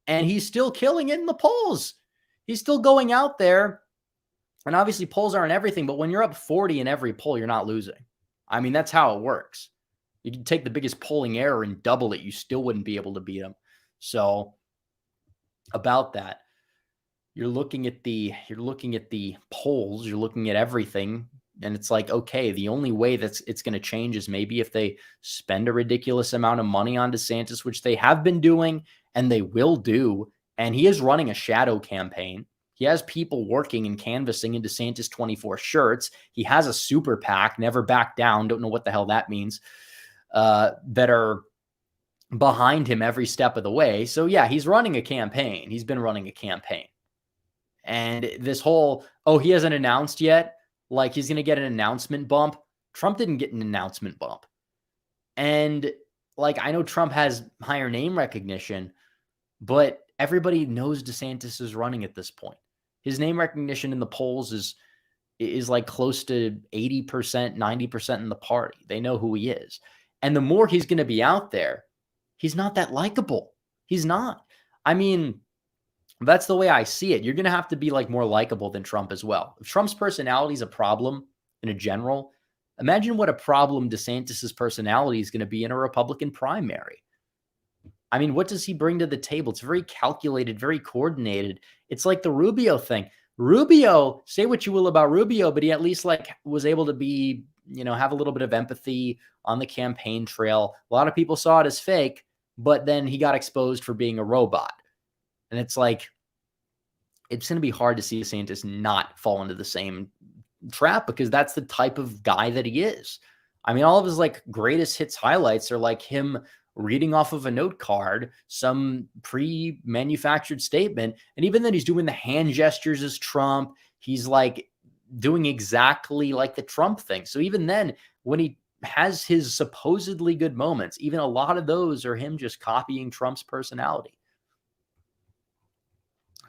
And he's still killing it in the polls. He's still going out there. And obviously, polls aren't everything. But when you're up 40 in every poll, you're not losing. I mean, that's how it works. You can take the biggest polling error and double it. You still wouldn't be able to beat him. So about that, you're looking at the polls, you're looking at everything, and it's like, okay, the only way it's going to change is maybe if they spend a ridiculous amount of money on DeSantis, which they have been doing and they will do. And he is running a shadow campaign. He has people working and canvassing in DeSantis 24 shirts. He has a super PAC, never back down. Don't know what the hell that means. That are behind him every step of the way. So yeah, he's running a campaign. He's been running a campaign. And this whole, oh, he hasn't announced yet, like he's going to get an announcement bump. Trump didn't get an announcement bump. And like, I know Trump has higher name recognition, but everybody knows DeSantis is running at this point. His name recognition in the polls is like close to 80%, 90% in the party. They know who he is. And the more he's going to be out there, he's not that likable. He's not. I mean, that's the way I see it. You're going to have to be like more likable than Trump as well. If Trump's personality is a problem in a general, imagine what a problem DeSantis's personality is going to be in a Republican primary. I mean, what does he bring to the table? It's very calculated, very coordinated. It's like the Rubio thing. Rubio, say what you will about Rubio, but he at least like was able to be, have a little bit of empathy on the campaign trail. A lot of people saw it as fake, but then he got exposed for being a robot. And it's like, it's going to be hard to see DeSantis not fall into the same trap because that's the type of guy that he is. I mean, all of his like greatest hits highlights are like him reading off of a note card, some pre-manufactured statement. And even then he's doing the hand gestures as Trump. He's like doing exactly like the Trump thing. So even then, when he has his supposedly good moments, even a lot of those are him just copying Trump's personality.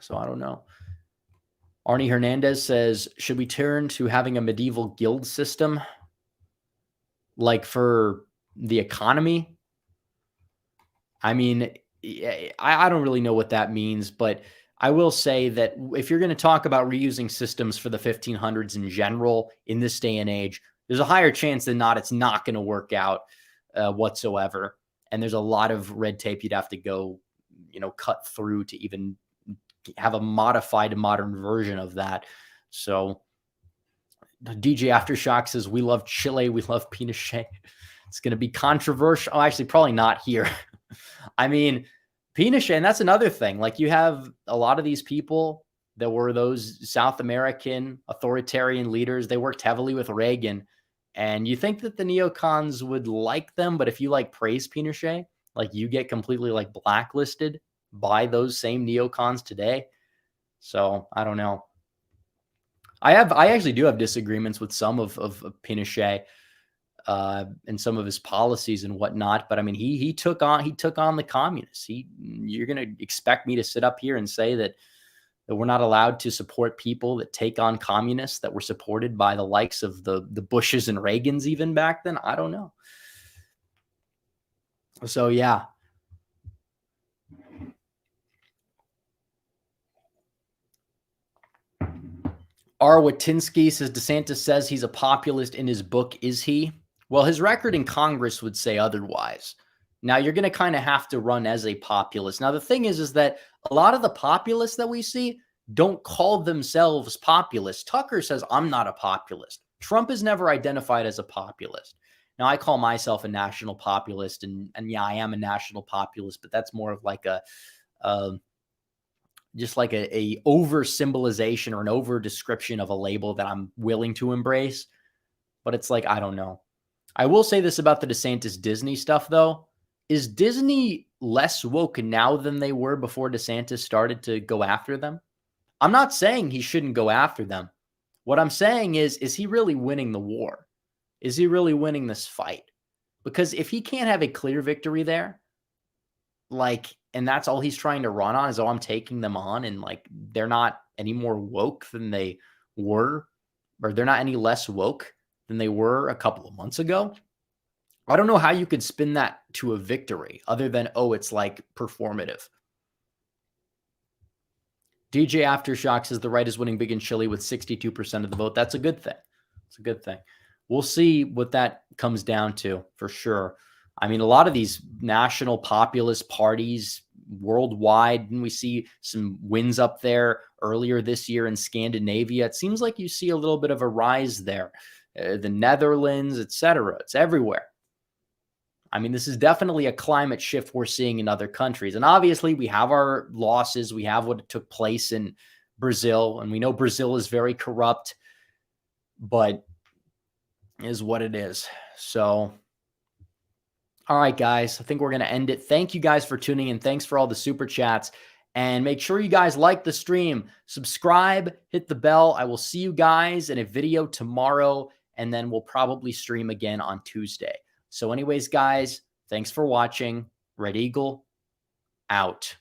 So I don't know. Arnie Hernandez says, should we turn to having a medieval guild system like for the economy? I mean, I don't really know what that means, but I will say that if you're going to talk about reusing systems for the 1500s in general in this day and age, there's a higher chance than not it's not going to work out whatsoever. And there's a lot of red tape you'd have to go, cut through to even have a modified modern version of that. So DJ Aftershock says, we love Chile. We love Pinochet. It's going to be controversial. Oh, actually, probably not here. I mean, Pinochet, and that's another thing. Like you have a lot of these people that were those South American authoritarian leaders. They worked heavily with Reagan. And you think that the neocons would like them. But if you like praise Pinochet, like you get completely like blacklisted by those same neocons today. So I don't know. I actually do have disagreements with some of Pinochet and some of his policies and whatnot. But I mean, he took on the communists. You're going to expect me to sit up here and say that we're not allowed to support people that take on communists that were supported by the likes of the Bushes and Reagans even back then? I don't know. So yeah. R. Watinsky says DeSantis says he's a populist in his book. Is he? Well, his record in Congress would say otherwise. Now, you're going to kind of have to run as a populist. Now, the thing is that a lot of the populists that we see don't call themselves populists. Tucker says, I'm not a populist. Trump is never identified as a populist. Now, I call myself a national populist, and yeah, I am a national populist, but that's more of like just like a over symbolization or an over description of a label that I'm willing to embrace. But it's like, I don't know. I will say this about the DeSantis Disney stuff, though. Is Disney less woke now than they were before DeSantis started to go after them? I'm not saying he shouldn't go after them. What I'm saying is he really winning the war? Is he really winning this fight? Because if he can't have a clear victory there, like, and that's all he's trying to run on is, oh, I'm taking them on, and like they're not any more woke than they were, or they're not any less woke than they were a couple of months ago. I don't know how you could spin that to a victory other than, oh, it's like performative. DJ Aftershock says the right is winning big in Chile with 62% of the vote. That's a good thing. It's a good thing. We'll see what that comes down to for sure. I mean, a lot of these national populist parties worldwide, and we see some wins up there earlier this year in Scandinavia. It seems like you see a little bit of a rise there. The Netherlands, etc. It's everywhere. I mean, this is definitely a climate shift we're seeing in other countries. And obviously, we have our losses. We have what took place in Brazil. And we know Brazil is very corrupt, but is what it is. So, all right, guys, I think we're going to end it. Thank you guys for tuning in. Thanks for all the super chats. And make sure you guys like the stream, subscribe, hit the bell. I will see you guys in a video tomorrow, and then we'll probably stream again on Tuesday. So anyways, guys, thanks for watching. Red Eagle out.